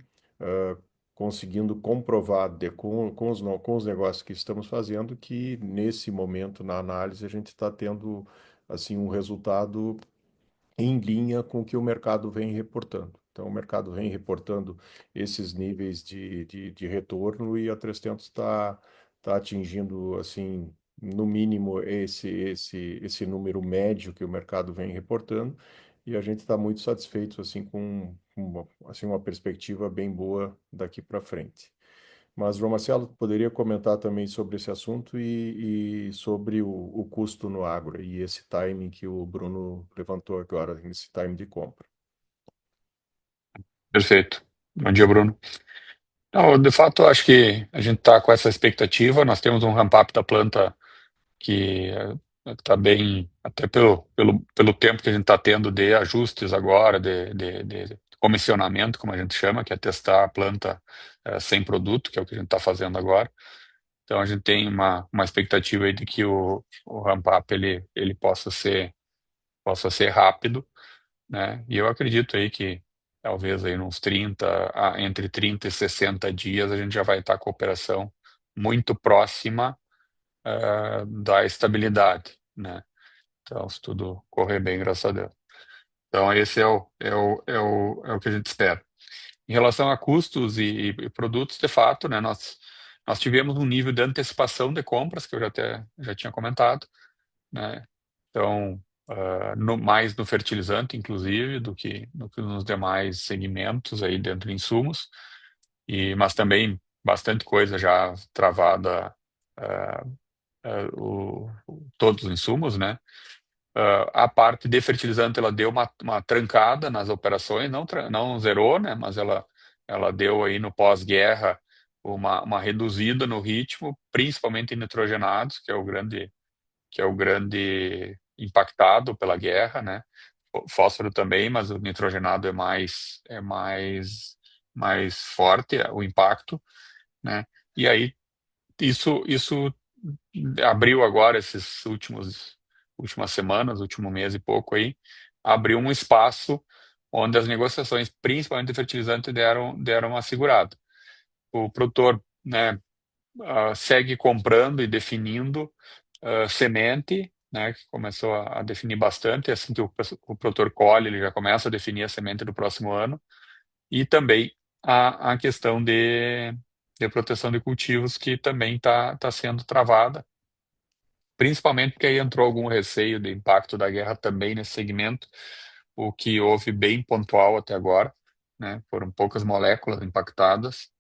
conseguindo comprovar com os negócios que estamos fazendo que nesse momento na análise a gente está tendo, assim, um resultado em linha com o que o mercado vem reportando. Então, o mercado vem reportando esses níveis de retorno e a 300 está atingindo, assim, no mínimo, esse número médio que o mercado vem reportando e a gente está muito satisfeito, assim, com assim, uma perspectiva bem boa daqui para frente. Mas, João Marcelo, poderia comentar também sobre esse assunto e sobre o custo no agro e esse timing que o Bruno levantou agora, esse time de compra.
Perfeito. Bom dia, Bruno. Não, de fato, acho que a gente está com essa expectativa. Nós temos um ramp-up da planta que está bem, até pelo tempo que a gente está tendo de ajustes agora, de comissionamento, como a gente chama, que é testar a planta sem produto, que é o que a gente está fazendo agora. Então, a gente tem uma expectativa aí de que o ramp-up ele possa ser rápido, né? E eu acredito aí que talvez aí entre 30 e 60 dias a gente já vai estar com a operação muito próxima da estabilidade, né? Então, se tudo correr bem, graças a Deus. Então, esse é o que a gente espera. Em relação a custos e produtos, de fato, né, nós nós tivemos um nível de antecipação de compras, que eu já tinha comentado, né? Então, mais no fertilizante, inclusive, do que nos demais segmentos aí dentro de insumos, mas também bastante coisa já travada, ah, todos os insumos, né? A parte de fertilizante, ela deu uma trancada nas operações, não zerou, né? Mas ela deu aí no pós-guerra uma reduzida no ritmo, principalmente em nitrogenados, que é o grande impactado pela guerra, né? O fósforo também, mas o nitrogenado é mais forte o impacto, né? E aí isso abriu agora esses últimas semanas, último mês e pouco aí, abriu um espaço onde as negociações, principalmente de fertilizante, deram uma segurada. O produtor, né, segue comprando e definindo semente, né, que começou a definir bastante, assim que o produtor colhe, ele já começa a definir a semente do próximo ano, e também a questão de proteção de cultivos, que também está sendo travada, principalmente porque aí entrou algum receio de impacto da guerra também nesse segmento, o que houve bem pontual até agora, né, foram poucas moléculas impactadas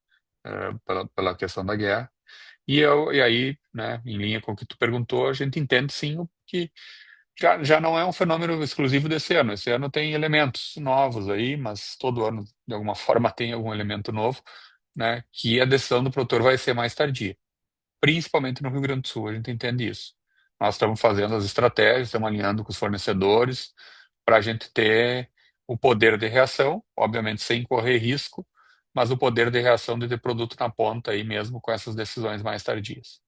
pela questão da guerra. E aí, né, em linha com o que tu perguntou, a gente entende sim que já não é um fenômeno exclusivo desse ano. Esse ano tem elementos novos aí, mas todo ano, de alguma forma, tem algum elemento novo, né, que a decisão do produtor vai ser mais tardia, principalmente no Rio Grande do Sul, a gente entende isso. Nós estamos fazendo as estratégias, estamos alinhando com os fornecedores para a gente ter o poder de reação, obviamente sem correr risco, mas o poder de reação de ter produto na ponta aí mesmo com essas decisões mais tardias.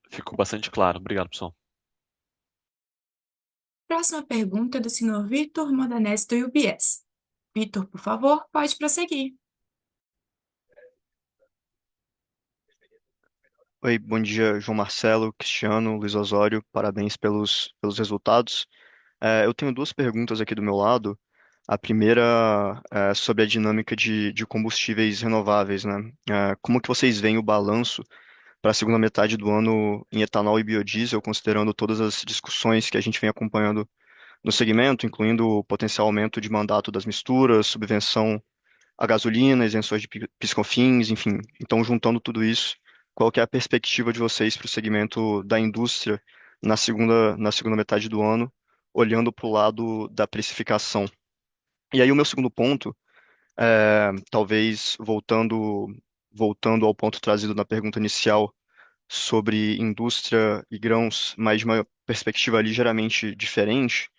Ficou bastante claro. Obrigado, pessoal.
Próxima pergunta é do senhor Vitor Modanese, do UBS. Vitor, por favor, pode prosseguir.
Oi, bom dia, João Marcelo, Cristiano, Luiz Osório, parabéns pelos resultados. Eu tenho duas perguntas aqui do meu lado. A primeira é sobre a dinâmica de combustíveis renováveis, né? Como que vocês veem o balanço para a segunda metade do ano em etanol e biodiesel, considerando todas as discussões que a gente vem acompanhando no segmento, incluindo o potencial aumento de mandato das misturas, subvenção a gasolina, isenções de PIS/COFINS, enfim. Então, juntando tudo isso, qual que é a perspectiva de vocês para o segmento da indústria na segunda metade do ano, olhando para o lado da precificação? E aí, o meu segundo ponto, talvez voltando ao ponto trazido na pergunta inicial sobre indústria e grãos, mas de uma perspectiva ligeiramente diferente.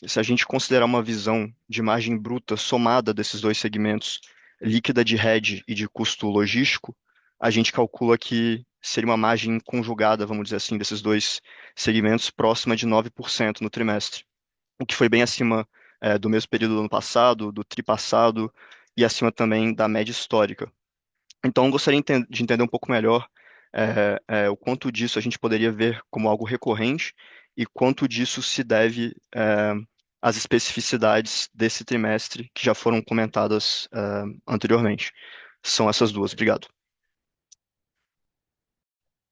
Se a gente considerar uma visão de margem bruta somada desses dois segmentos, líquida de hedge e de custo logístico, a gente calcula que seria uma margem conjugada, vamos dizer assim, desses dois segmentos próxima de 9% no trimestre, o que foi bem acima, do mesmo período do ano passado, do tri passado e acima também da média histórica. Então, eu gostaria de entender um pouco melhor o quanto disso a gente poderia ver como algo recorrente e quanto disso se deve às especificidades desse trimestre que já foram comentadas anteriormente. São essas duas. Obrigado.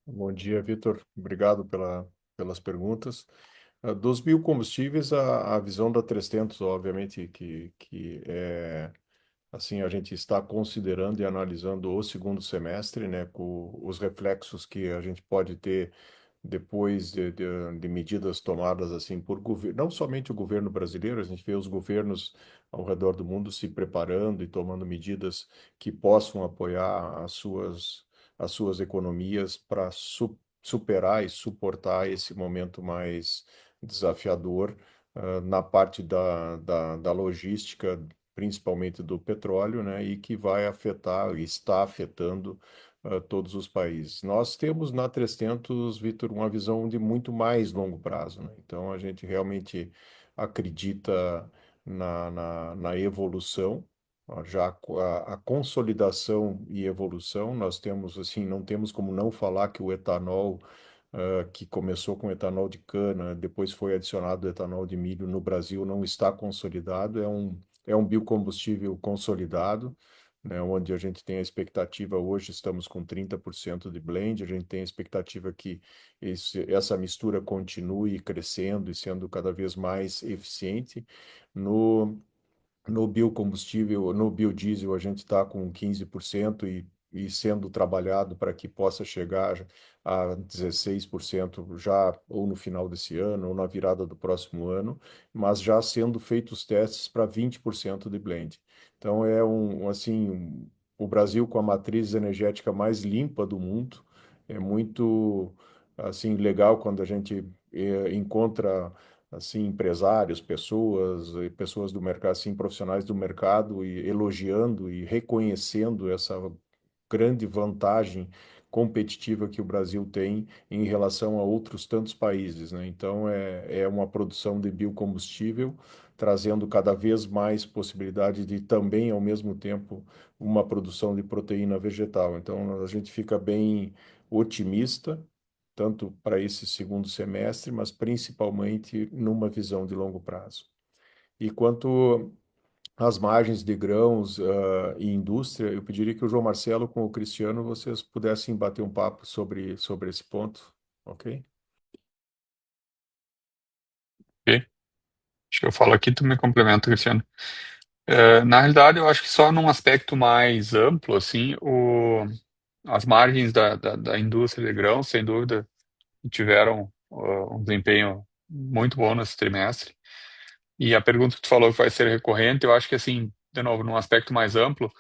Bom dia, Vitor. Obrigado pelas perguntas. Dos biocombustíveis, a visão da 300, obviamente, que é assim, a gente está considerando e analisando o segundo semestre, né, com os reflexos que a gente pode ter depois de medidas tomadas assim por governo, não somente o governo brasileiro, a gente vê os governos ao redor do mundo se preparando e tomando medidas que possam apoiar as suas economias para superar e suportar esse momento mais desafiador, na parte da logística, principalmente do petróleo, né, e que vai afetar e está afetando todos os países. Nós temos na 300, Vitor, uma visão de muito mais longo prazo, né? Então, a gente realmente acredita na evolução, já a consolidação e evolução. Nós temos, assim, não temos como não falar que o etanol, que começou com etanol de cana, depois foi adicionado etanol de milho no Brasil, não está consolidado, é um biocombustível consolidado, né, onde a gente tem a expectativa, hoje estamos com 30% de blend, a gente tem a expectativa que essa mistura continue crescendo e sendo cada vez mais eficiente. No, no biocombustível, no biodiesel, a gente está com 15% e sendo trabalhado para que possa chegar a 16% já ou no final desse ano ou na virada do próximo ano, mas já sendo feitos testes para 20% de blend. Então é o Brasil com a matriz energética mais limpa do mundo. É muito assim legal quando a gente encontra assim empresários, pessoas do mercado, assim profissionais do mercado e elogiando e reconhecendo essa grande vantagem competitiva que o Brasil tem em relação a outros tantos países, né? Então é uma produção de biocombustível trazendo cada vez mais possibilidade de também ao mesmo tempo uma produção de proteína vegetal. Então a gente fica bem otimista tanto para esse segundo semestre, mas principalmente numa visão de longo prazo. E quanto às margens de grãos, e indústria, eu pediria que o João Marcelo com o Cristiano vocês pudessem bater um papo sobre esse ponto, ok?
Ok? Acho que eu falo aqui, tu me complementa, Cristiano. Na realidade, eu acho que só num aspecto mais amplo, assim, as margens da indústria de grãos, sem dúvida, tiveram um desempenho muito bom nesse trimestre. E a pergunta que tu falou que vai ser recorrente, eu acho que, assim, de novo, num aspecto mais amplo,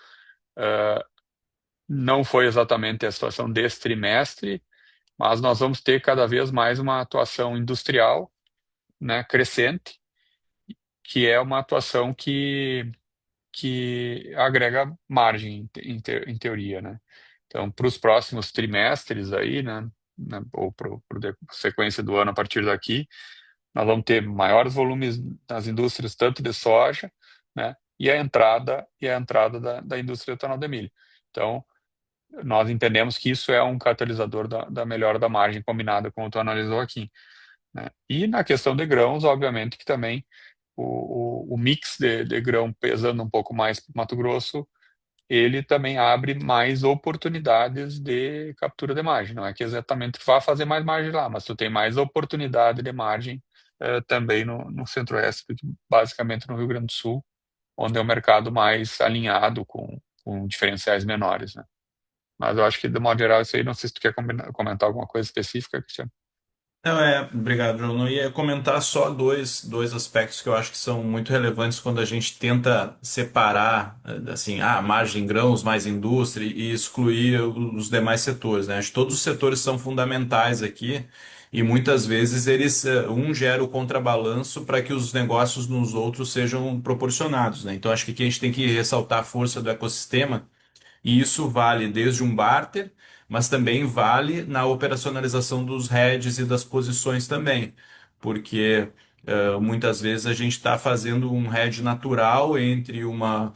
não foi exatamente a situação desse trimestre, mas nós vamos ter cada vez mais uma atuação industrial, né, crescente, que é uma atuação que agrega margem em teoria, né? Então, para os próximos trimestres aí, né, ou para a sequência do ano a partir daqui, nós vamos ter maiores volumes nas indústrias, tanto de soja, né, e a entrada da indústria do etanol de milho. Então, nós entendemos que isso é um catalisador da melhora da margem combinada com o que tu analisou aqui, né? E na questão de grãos, obviamente que também o mix de grão pesando um pouco mais para o Mato Grosso, ele também abre mais oportunidades de captura de margem. Não é que exatamente vá fazer mais margem lá, mas tu tem mais oportunidade de margem também no Centro-Oeste, basicamente no Rio Grande do Sul, onde é o mercado mais alinhado com diferenciais menores, né? Mas eu acho que, de modo geral, isso aí, não sei se tu quer comentar alguma coisa específica, Cristiano.
Não, obrigado, João. Não ia comentar só dois aspectos que eu acho que são muito relevantes quando a gente tenta separar, assim, margem grãos, mais indústria e excluir os demais setores, né? Acho que todos os setores são fundamentais aqui e muitas vezes um gera o contrabalanço para que os negócios nos outros sejam proporcionados, né? Então acho que aqui a gente tem que ressaltar a força do ecossistema e isso vale desde um barter, mas também vale na operacionalização dos hedges e das posições também, porque muitas vezes a gente está fazendo um hedge natural entre uma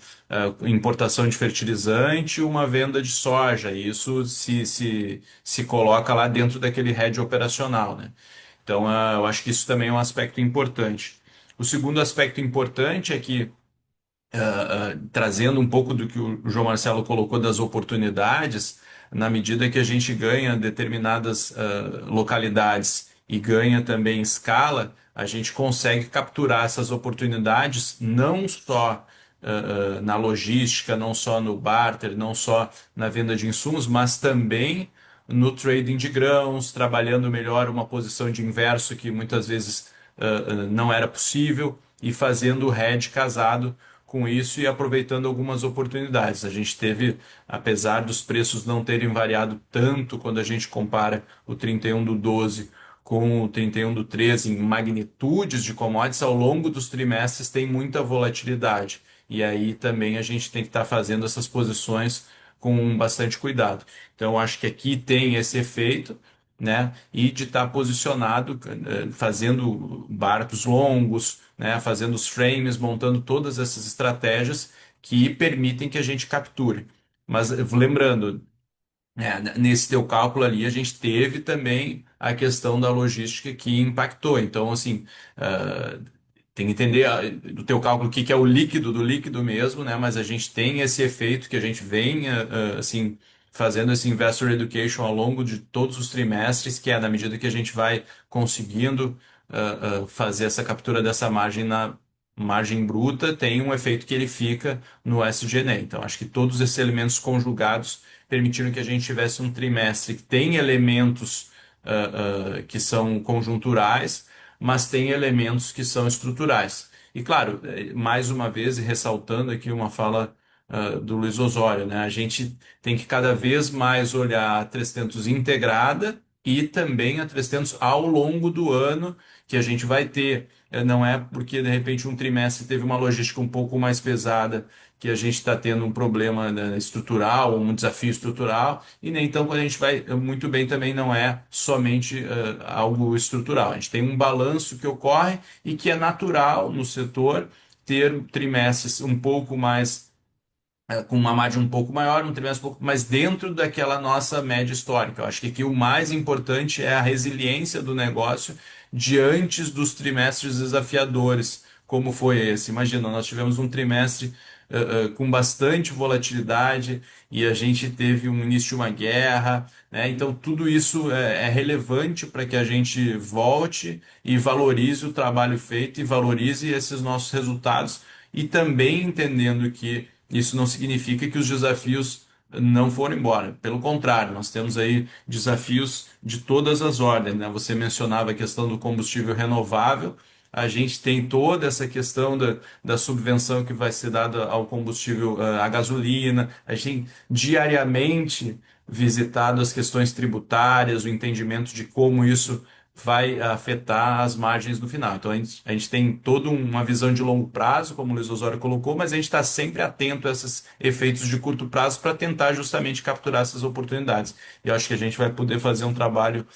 importação de fertilizante e uma venda de soja, e isso se coloca lá dentro daquele hedge operacional, né? Então, eu acho que isso também é um aspecto importante. O segundo aspecto importante é que trazendo um pouco do que o João Marcelo colocou das oportunidades, na medida que a gente ganha determinadas localidades e ganha também escala, a gente consegue capturar essas oportunidades não só na logística, não só no barter, não só na venda de insumos, mas também no trading de grãos, trabalhando melhor uma posição de inverso que muitas vezes não era possível e fazendo o hedge casado com isso e aproveitando algumas oportunidades. A gente teve, apesar dos preços não terem variado tanto quando a gente compara o 31 do 12 com o 31 do 13 em magnitudes de commodities, ao longo dos trimestres tem muita volatilidade. E aí também a gente tem que estar fazendo essas posições com bastante cuidado. Então, acho que aqui tem esse efeito, né? E de estar posicionado, fazendo barcos longos, né? Fazendo os frames, montando todas essas estratégias que permitem que a gente capture. Mas lembrando, nesse teu cálculo ali, a gente teve também a questão da logística que impactou. Então, assim, tem que entender do teu cálculo o que que é o líquido do líquido mesmo, né? Mas a gente tem esse efeito que a gente vem assim fazendo esse investor education ao longo de todos os trimestres, que é na medida que a gente vai conseguindo fazer essa captura dessa margem na margem bruta, tem um efeito que ele fica no SG&A. Então, acho que todos esses elementos conjugados permitiram que a gente tivesse um trimestre que tem elementos que são conjunturais, mas tem elementos que são estruturais. E claro, mais uma vez, e ressaltando aqui uma fala do Luiz Osório, né? A gente tem que cada vez mais olhar a 300 integrada e também a 300 ao longo do ano que a gente vai ter. Não é porque de repente um trimestre teve uma logística um pouco mais pesada que a gente está tendo um problema, né, estrutural, um desafio estrutural, e nem então quando a gente vai muito bem também não é somente algo estrutural. A gente tem um balanço que ocorre e que é natural no setor ter trimestres um pouco mais com uma margem um pouco maior, um trimestre um pouco mais dentro daquela nossa média histórica. Eu acho que aqui o mais importante é a resiliência do negócio diante dos trimestres desafiadores, como foi esse. Imagina, nós tivemos um trimestre com bastante volatilidade e a gente teve um início de uma guerra, né? Então, tudo isso é relevante para que a gente volte e valorize o trabalho feito e valorize esses nossos resultados e também entendendo que isso não significa que os desafios não foram embora. Pelo contrário, nós temos aí desafios de todas as ordens, né? Você mencionava a questão do combustível renovável. A gente tem toda essa questão da subvenção que vai ser dada ao combustível, à gasolina. A gente tem diariamente visitado as questões tributárias, o entendimento de como isso vai afetar as margens no final. Então a gente tem toda uma visão de longo prazo, como o Luiz Osório colocou, mas a gente está sempre atento a esses efeitos de curto prazo para tentar justamente capturar essas oportunidades. E eu acho que a gente vai poder fazer um trabalho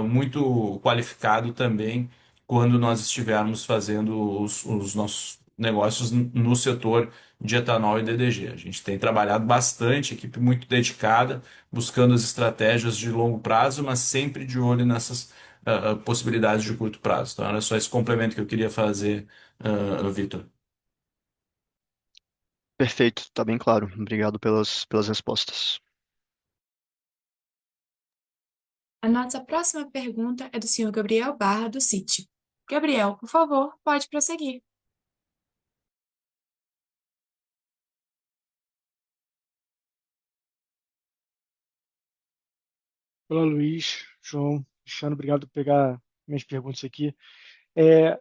muito qualificado também quando nós estivermos fazendo os nossos negócios no setor de etanol e DDG. A gente tem trabalhado bastante, equipe muito dedicada, buscando as estratégias de longo prazo, mas sempre de olho nessas possibilidades de curto prazo. Então, era só esse complemento que eu queria fazer, Vitor.
Perfeito, está bem claro. Obrigado pelas respostas.
A nossa próxima pergunta é do senhor Gabriel Barra, do Citi. Gabriel, por favor, pode prosseguir.
Olá, Luiz, João, Cristiano, obrigado por pegar minhas perguntas aqui. É,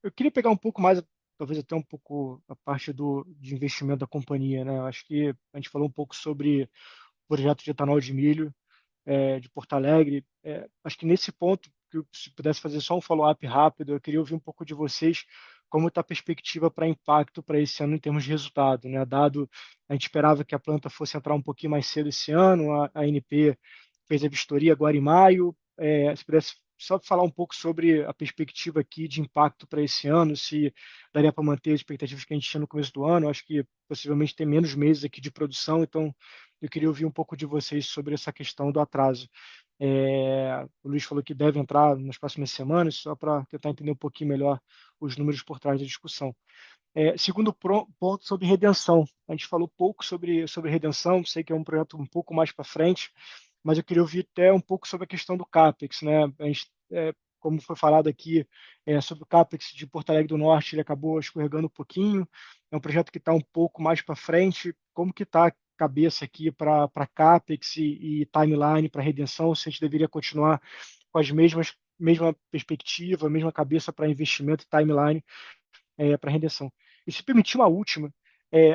eu queria pegar um pouco mais, talvez até um pouco a parte de investimento da companhia, né? Eu acho que a gente falou um pouco sobre o projeto de etanol de milho, de Porto Alegre. Acho que nesse ponto, se pudesse fazer só um follow-up rápido, eu queria ouvir um pouco de vocês como está a perspectiva para impacto para esse ano em termos de resultado, né? Dado a gente esperava que a planta fosse entrar um pouquinho mais cedo esse ano, a ANP fez a vistoria agora em maio. Se pudesse só falar um pouco sobre a perspectiva aqui de impacto para esse ano, se daria para manter as expectativas que a gente tinha no começo do ano. Eu acho que possivelmente tem menos meses aqui de produção, então eu queria ouvir um pouco de vocês sobre essa questão do atraso. O Luiz falou que deve entrar nas próximas semanas, só para tentar entender um pouquinho melhor os números por trás da discussão. Segundo ponto sobre redenção. A gente falou pouco sobre redenção, sei que é um projeto um pouco mais para frente, mas eu queria ouvir até um pouco sobre a questão do CAPEX, né? A gente, como foi falado aqui, sobre o CAPEX de Porto Alegre do Norte, ele acabou escorregando um pouquinho, é um projeto que está um pouco mais para frente. Como que está a cabeça aqui para CAPEX e timeline para redenção? Se a gente deveria continuar com as mesma perspectiva, mesma cabeça para investimento e timeline para redenção. E se permitir uma última,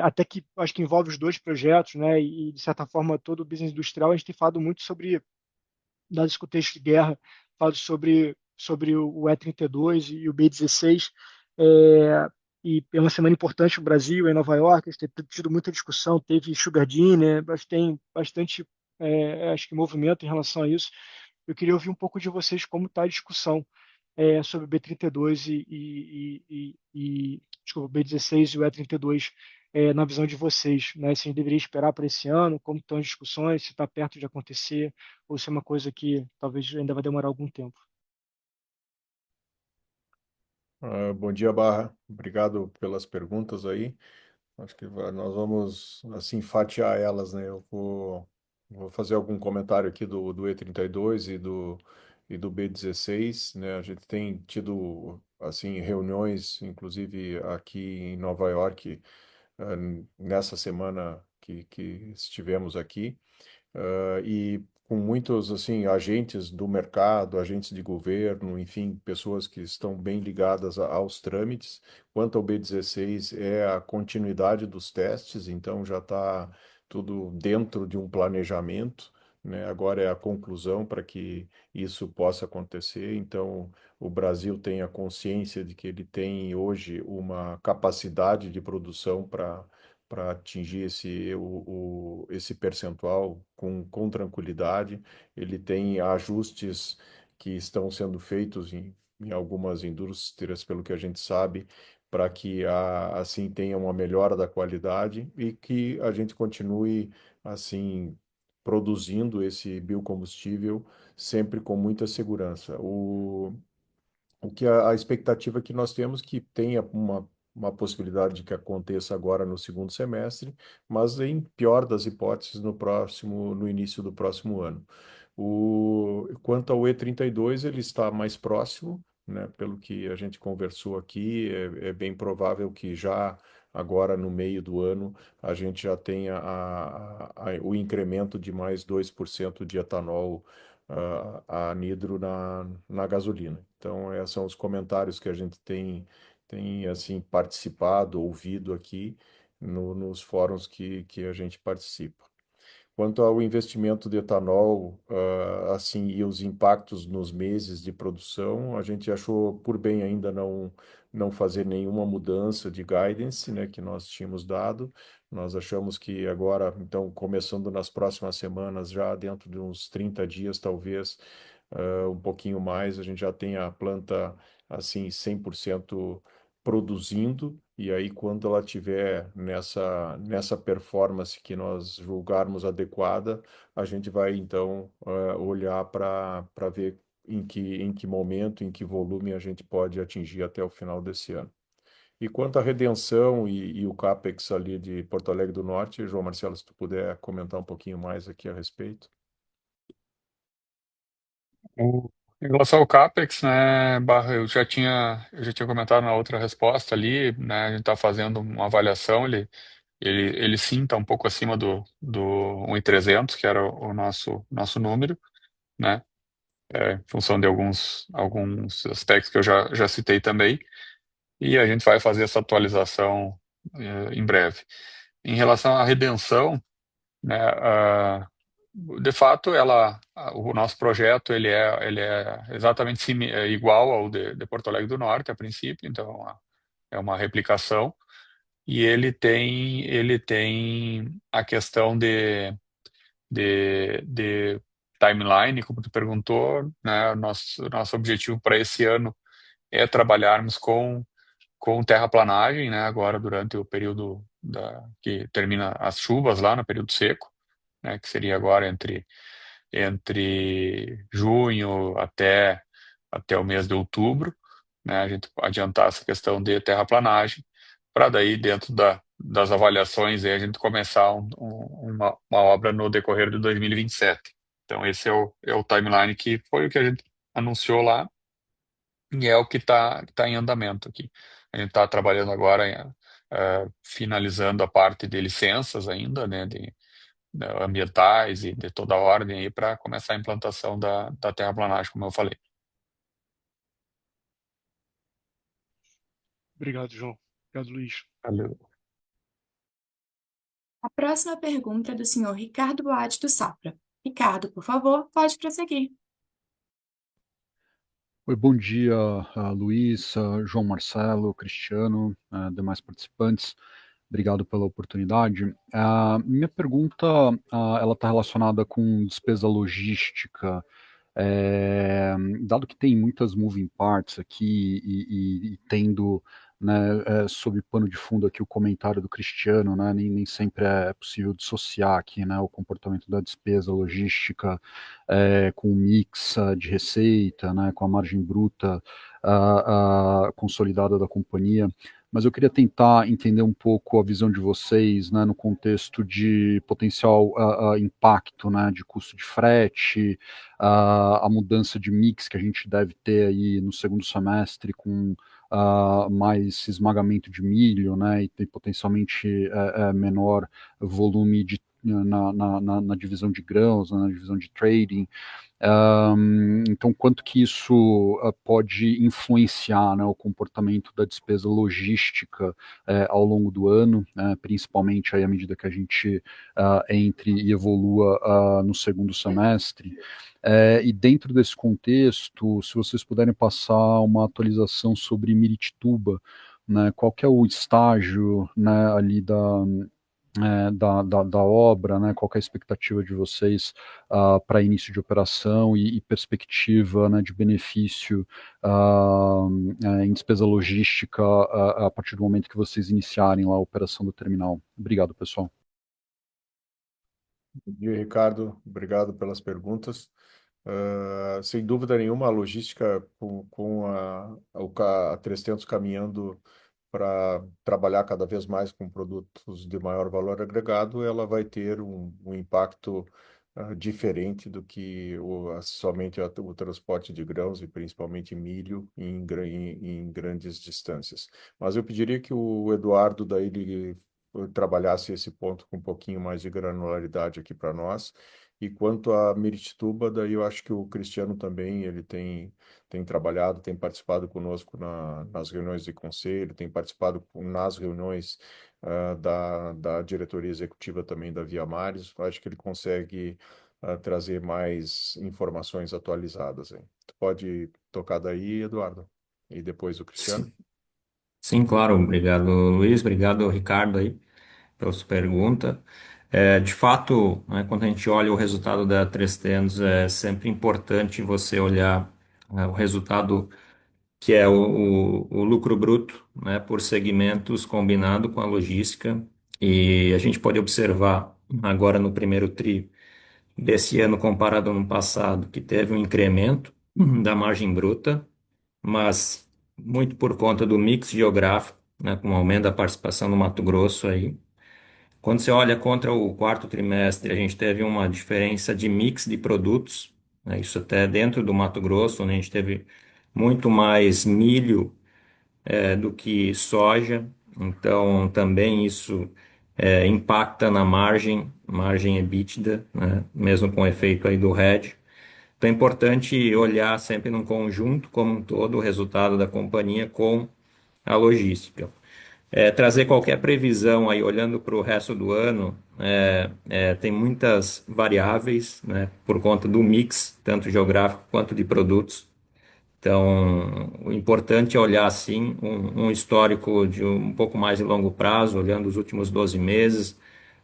até que acho que envolve os dois projetos, né, e de certa forma todo o business industrial, a gente tem falado muito sobre, dado esse contexto de guerra, falado sobre o E-32 e o B-16, e é uma semana importante no Brasil, em Nova York, a gente tem tido muita discussão, teve Sugar Deal, né, mas tem bastante, acho que movimento em relação a isso. Eu queria ouvir um pouco de vocês como está a discussão sobre o B-32 desculpa, o B-16 e o E-32 na visão de vocês, né? Se a gente deveria esperar para esse ano, como estão as discussões, se está perto de acontecer, ou se é uma coisa que talvez ainda vai demorar algum tempo.
Bom dia, Barra. Obrigado pelas perguntas aí. Acho que nós vamos, assim, fatiar elas, né? Vou fazer algum comentário aqui do E32 e do B16, né? A gente tem tido, assim, reuniões, inclusive aqui em Nova York, nessa semana que estivemos aqui. E com muitos assim agentes do mercado, agentes de governo, enfim, pessoas que estão bem ligadas aos trâmites. Quanto ao B16, é a continuidade dos testes, então já está tudo dentro de um planejamento, né? Agora é a conclusão para que isso possa acontecer. Então, o Brasil tem a consciência de que ele tem hoje uma capacidade de produção para atingir esse percentual com tranquilidade. Ele tem ajustes que estão sendo feitos em algumas indústrias, pelo que a gente sabe, para que assim tenha uma melhora da qualidade e que a gente continue assim produzindo esse biocombustível sempre com muita segurança. O que a expectativa que nós temos que tenha uma possibilidade de que aconteça agora no segundo semestre, mas em pior das hipóteses no início do próximo ano. Quanto ao E32, ele está mais próximo, né? Pelo que a gente conversou aqui, é bem provável que já agora no meio do ano a gente já tenha o incremento de mais 2% de etanol a anidro na gasolina. Então, esses são os comentários que a gente tem assim, participado, ouvido aqui nos fóruns que a gente participa. Quanto ao investimento de etanol, assim, e os impactos nos meses de produção, a gente achou por bem ainda não fazer nenhuma mudança de guidance, né, que nós tínhamos dado. Nós achamos que agora, então, começando nas próximas semanas, já dentro de uns 30 dias, talvez, um pouquinho mais, a gente já tem a planta, assim, 100% produzindo, e aí quando ela tiver nessa performance que nós julgarmos adequada, a gente vai então olhar para ver em que momento, em que volume a gente pode atingir até o final desse ano. E quanto à redenção e o CAPEX ali de Porto Alegre do Norte, João Marcelo, se tu puder comentar um pouquinho mais aqui a respeito.
Em relação ao CAPEX, né, Barra, eu já tinha comentado na outra resposta ali, né, a gente está fazendo uma avaliação, ele sim está um pouco acima do 1.300, que era o nosso número, né, em função de alguns aspectos que eu já citei também, e a gente vai fazer essa atualização em breve. Em relação à redenção, né, de fato, o nosso projeto ele é exatamente igual ao de Porto Alegre do Norte, a princípio, então é uma replicação, e ele tem a questão de timeline, como tu perguntou, né, nosso objetivo para esse ano é trabalharmos com terraplanagem, né, agora durante o período que termina as chuvas lá no período seco, né, que seria agora entre junho até o mês de outubro, né, a gente adiantar essa questão de terraplanagem, para daí, dentro das avaliações, aí, a gente começar uma obra no decorrer de 2027. Então, esse é o timeline que foi o que a gente anunciou lá, e é o que tá em andamento aqui. A gente está trabalhando agora, finalizando a parte de licenças ainda, né, ambientais e de toda a ordem aí para começar a implantação da terraplanagem, como eu falei.
Obrigado, João. Obrigado, Luiz.
Valeu.
A próxima pergunta é do senhor Ricardo Boatti do Safra. Ricardo, por favor, pode prosseguir.
Oi, bom dia, Luiz, João Marcelo, Cristiano, demais participantes. Obrigado pela oportunidade. Minha pergunta, ela está relacionada com despesa logística. Dado que tem muitas moving parts aqui e tendo, né, sob pano de fundo aqui o comentário do Cristiano, né, nem sempre é possível dissociar aqui, né, o comportamento da despesa logística com o mix de receita, né, com a margem bruta consolidada da companhia, mas eu queria tentar entender um pouco a visão de vocês, né, no contexto de potencial impacto, né, de custo de frete, a mudança de mix que a gente deve ter aí no segundo semestre com mais esmagamento de milho, né, e potencialmente menor volume na divisão de grãos, né, na divisão de trading. Então, quanto que isso pode influenciar, né, o comportamento da despesa logística ao longo do ano, principalmente aí à medida que a gente entre e evolua no segundo semestre. E dentro desse contexto, se vocês puderem passar uma atualização sobre Miritituba, né, qual que é o estágio, né, ali da obra, né, qual que é a expectativa de vocês para início de operação e perspectiva, né, de benefício em despesa logística a partir do momento que vocês iniciarem lá a operação do terminal. Obrigado, pessoal.
Bom dia, Ricardo. Obrigado pelas perguntas. Sem dúvida nenhuma, a logística com a 300 caminhando para trabalhar cada vez mais com produtos de maior valor agregado, ela vai ter um impacto diferente do que somente o transporte de grãos e principalmente milho em grandes distâncias. Mas eu pediria que o Eduardo daí ele trabalhasse esse ponto com um pouquinho mais de granularidade aqui para nós. E quanto a Miritituba, daí eu acho que o Cristiano também ele tem trabalhado, tem participado conosco nas reuniões de conselho, tem participado nas reuniões da diretoria executiva também da Via Mares. Acho que ele consegue trazer mais informações atualizadas, hein? Tu pode tocar daí, Eduardo, e depois o Cristiano.
Sim, claro. Obrigado, Luiz. Obrigado, Ricardo, aí, pela sua pergunta. De fato, né, quando a gente olha o resultado da 3tentos, é sempre importante você olhar o resultado que é o lucro bruto, né, por segmentos combinado com a logística. E a gente pode observar agora no primeiro tri desse ano comparado ao ano passado, que teve um incremento da margem bruta, mas muito por conta do mix geográfico, né, com o aumento da participação no Mato Grosso aí. Quando você olha contra o quarto trimestre, a gente teve uma diferença de mix de produtos, né, isso até dentro do Mato Grosso, né, a gente teve muito mais milho do que soja, então também isso impacta na margem EBITDA, né, mesmo com o efeito aí do hedge. Então é importante olhar sempre num conjunto como um todo o resultado da companhia com a logística. Trazer qualquer previsão aí olhando para o resto do ano tem muitas variáveis, né, por conta do mix, tanto geográfico quanto de produtos. Então, o importante é olhar, sim, um histórico de um pouco mais de longo prazo, olhando os últimos 12 meses.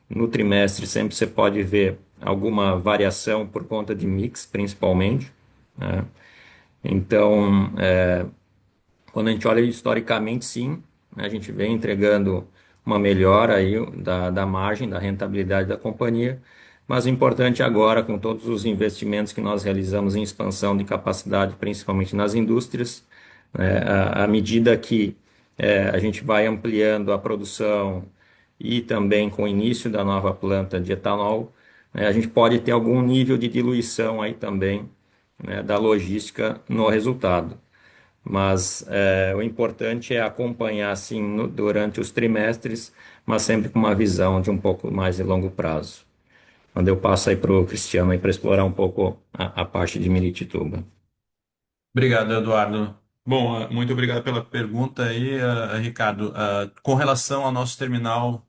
No trimestre, sempre você pode ver alguma variação por conta de mix, principalmente, né? Então, quando a gente olha historicamente, sim, né, a gente vem entregando uma melhora aí da margem, da rentabilidade da companhia, mas o importante agora, com todos os investimentos que nós realizamos em expansão de capacidade, principalmente nas indústrias, né, à medida que a gente vai ampliando a produção e também com o início da nova planta de etanol, né, a gente pode ter algum nível de diluição aí também, né, da logística no resultado. Mas o importante é acompanhar assim durante os trimestres, mas sempre com uma visão de um pouco mais de longo prazo. Quando eu passo aí para o Cristiano para explorar um pouco a parte de Miritituba.
Obrigado, Eduardo. Bom, muito obrigado pela pergunta aí, Ricardo. Com relação ao nosso terminal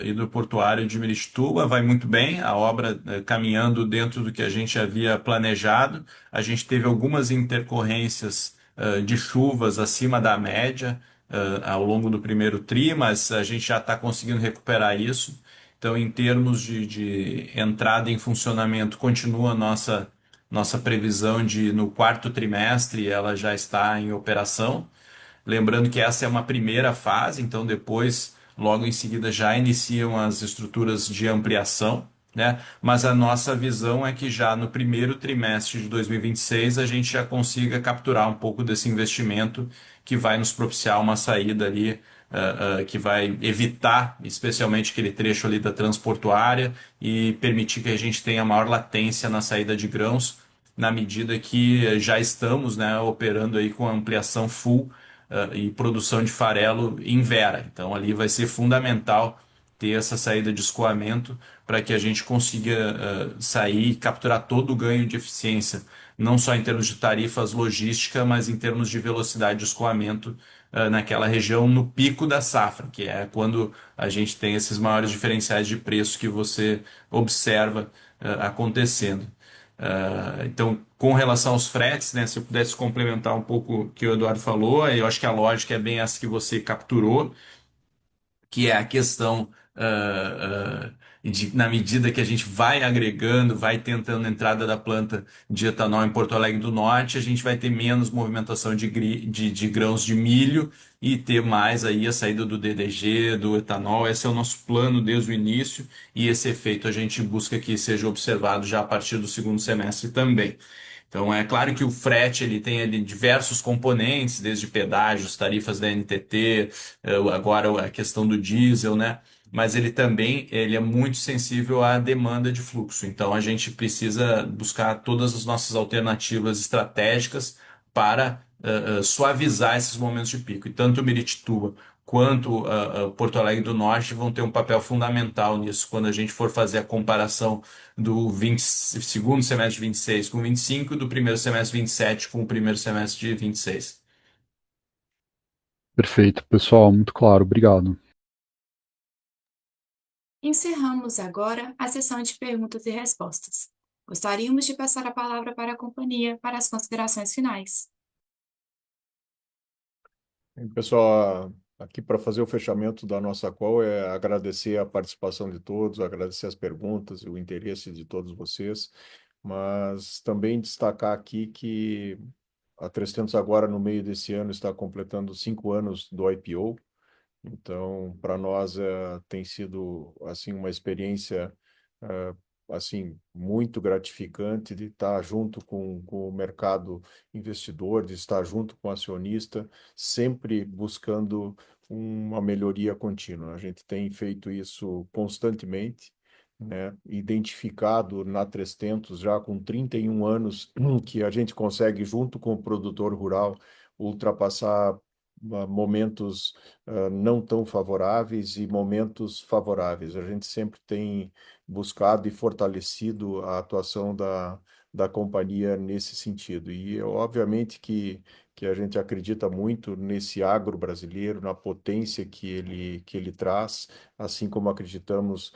e do portuário de Miritituba, vai muito bem, a obra caminhando dentro do que a gente havia planejado. A gente teve algumas intercorrências de chuvas acima da média ao longo do primeiro tri, mas a gente já está conseguindo recuperar isso. Então, em termos de entrada em funcionamento, continua a nossa previsão de no quarto trimestre ela já está em operação. Lembrando que essa é uma primeira fase, então depois, logo em seguida, já iniciam as estruturas de ampliação. né? Mas a nossa visão é que já no primeiro trimestre de 2026 a gente já consiga capturar um pouco desse investimento que vai nos propiciar uma saída ali, que vai evitar especialmente aquele trecho ali da transportuária e permitir que a gente tenha maior latência na saída de grãos, na medida que já estamos, né, operando aí com ampliação full, e produção de farelo em Vera. Então ali vai ser fundamental ter essa saída de escoamento para que a gente consiga sair e capturar todo o ganho de eficiência, não só em termos de tarifas logística, mas em termos de velocidade de escoamento naquela região no pico da safra, que é quando a gente tem esses maiores diferenciais de preço que você observa acontecendo. Então, com relação aos fretes, né, se eu pudesse complementar um pouco o que o Eduardo falou, eu acho que a lógica é bem essa que você capturou, que é a questão de, na medida que a gente vai agregando, vai tentando a entrada da planta de etanol em Porto Alegre do Norte, a gente vai ter menos movimentação de grãos de milho e ter mais aí a saída do DDG, do etanol. Esse é o nosso plano desde o início e esse efeito a gente busca que seja observado já a partir do segundo semestre também. Então, é claro que o frete ele tem ali diversos componentes, desde pedágios, tarifas da NTT, agora a questão do diesel, né? Mas ele é muito sensível à demanda de fluxo. Então, a gente precisa buscar todas as nossas alternativas estratégicas para suavizar esses momentos de pico. E tanto o Miritituba quanto Porto Alegre do Norte vão ter um papel fundamental nisso, quando a gente for fazer a comparação do segundo semestre de 26 com 25 e do primeiro semestre de 27 com o primeiro semestre de 26.
Perfeito, pessoal, muito claro, obrigado.
Encerramos agora a sessão de perguntas e respostas. Gostaríamos de passar a palavra para a companhia para as considerações finais.
Pessoal, aqui para fazer o fechamento da nossa call é agradecer a participação de todos, agradecer as perguntas e o interesse de todos vocês, mas também destacar aqui que a 300 agora no meio desse ano está completando 5 anos do IPO. Então, para nós tem sido assim uma experiência assim muito gratificante de estar junto com o mercado investidor, de estar junto com o acionista, sempre buscando uma melhoria contínua. A gente tem feito isso constantemente, né? Identificado na 300 já com 31 anos que a gente consegue junto com o produtor rural ultrapassar momentos não tão favoráveis e momentos favoráveis. A gente sempre tem buscado e fortalecido a atuação da companhia nesse sentido. E, obviamente, que a gente acredita muito nesse agro brasileiro, na potência que ele traz, assim como acreditamos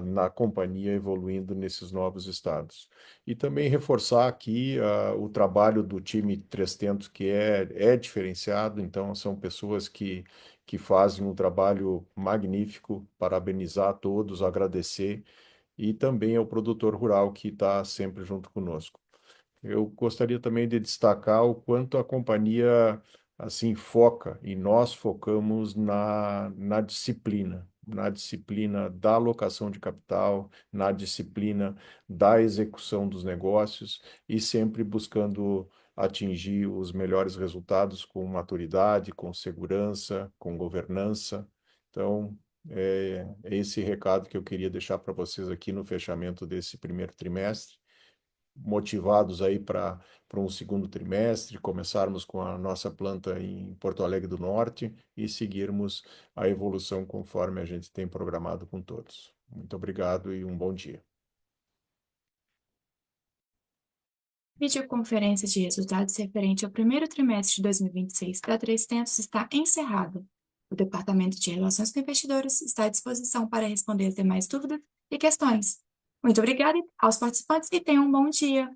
na companhia evoluindo nesses novos estados. E também reforçar aqui o trabalho do time 300, que é diferenciado, então são pessoas que fazem um trabalho magnífico, parabenizar a todos, agradecer, e também ao produtor rural que está sempre junto conosco. Eu gostaria também de destacar o quanto a companhia assim foca, e nós focamos na disciplina da alocação de capital, na disciplina da execução dos negócios e sempre buscando atingir os melhores resultados com maturidade, com segurança, com governança. Então, é esse recado que eu queria deixar para vocês aqui no fechamento desse primeiro trimestre, motivados aí para um segundo trimestre, começarmos com a nossa planta em Porto Alegre do Norte e seguirmos a evolução conforme a gente tem programado com todos. Muito obrigado e um bom dia.
Videoconferência de resultados referente ao primeiro trimestre de 2026 da 3tentos está encerrada. O Departamento de Relações com Investidores está à disposição para responder as demais dúvidas e questões. Muito obrigada aos participantes e tenham um bom dia!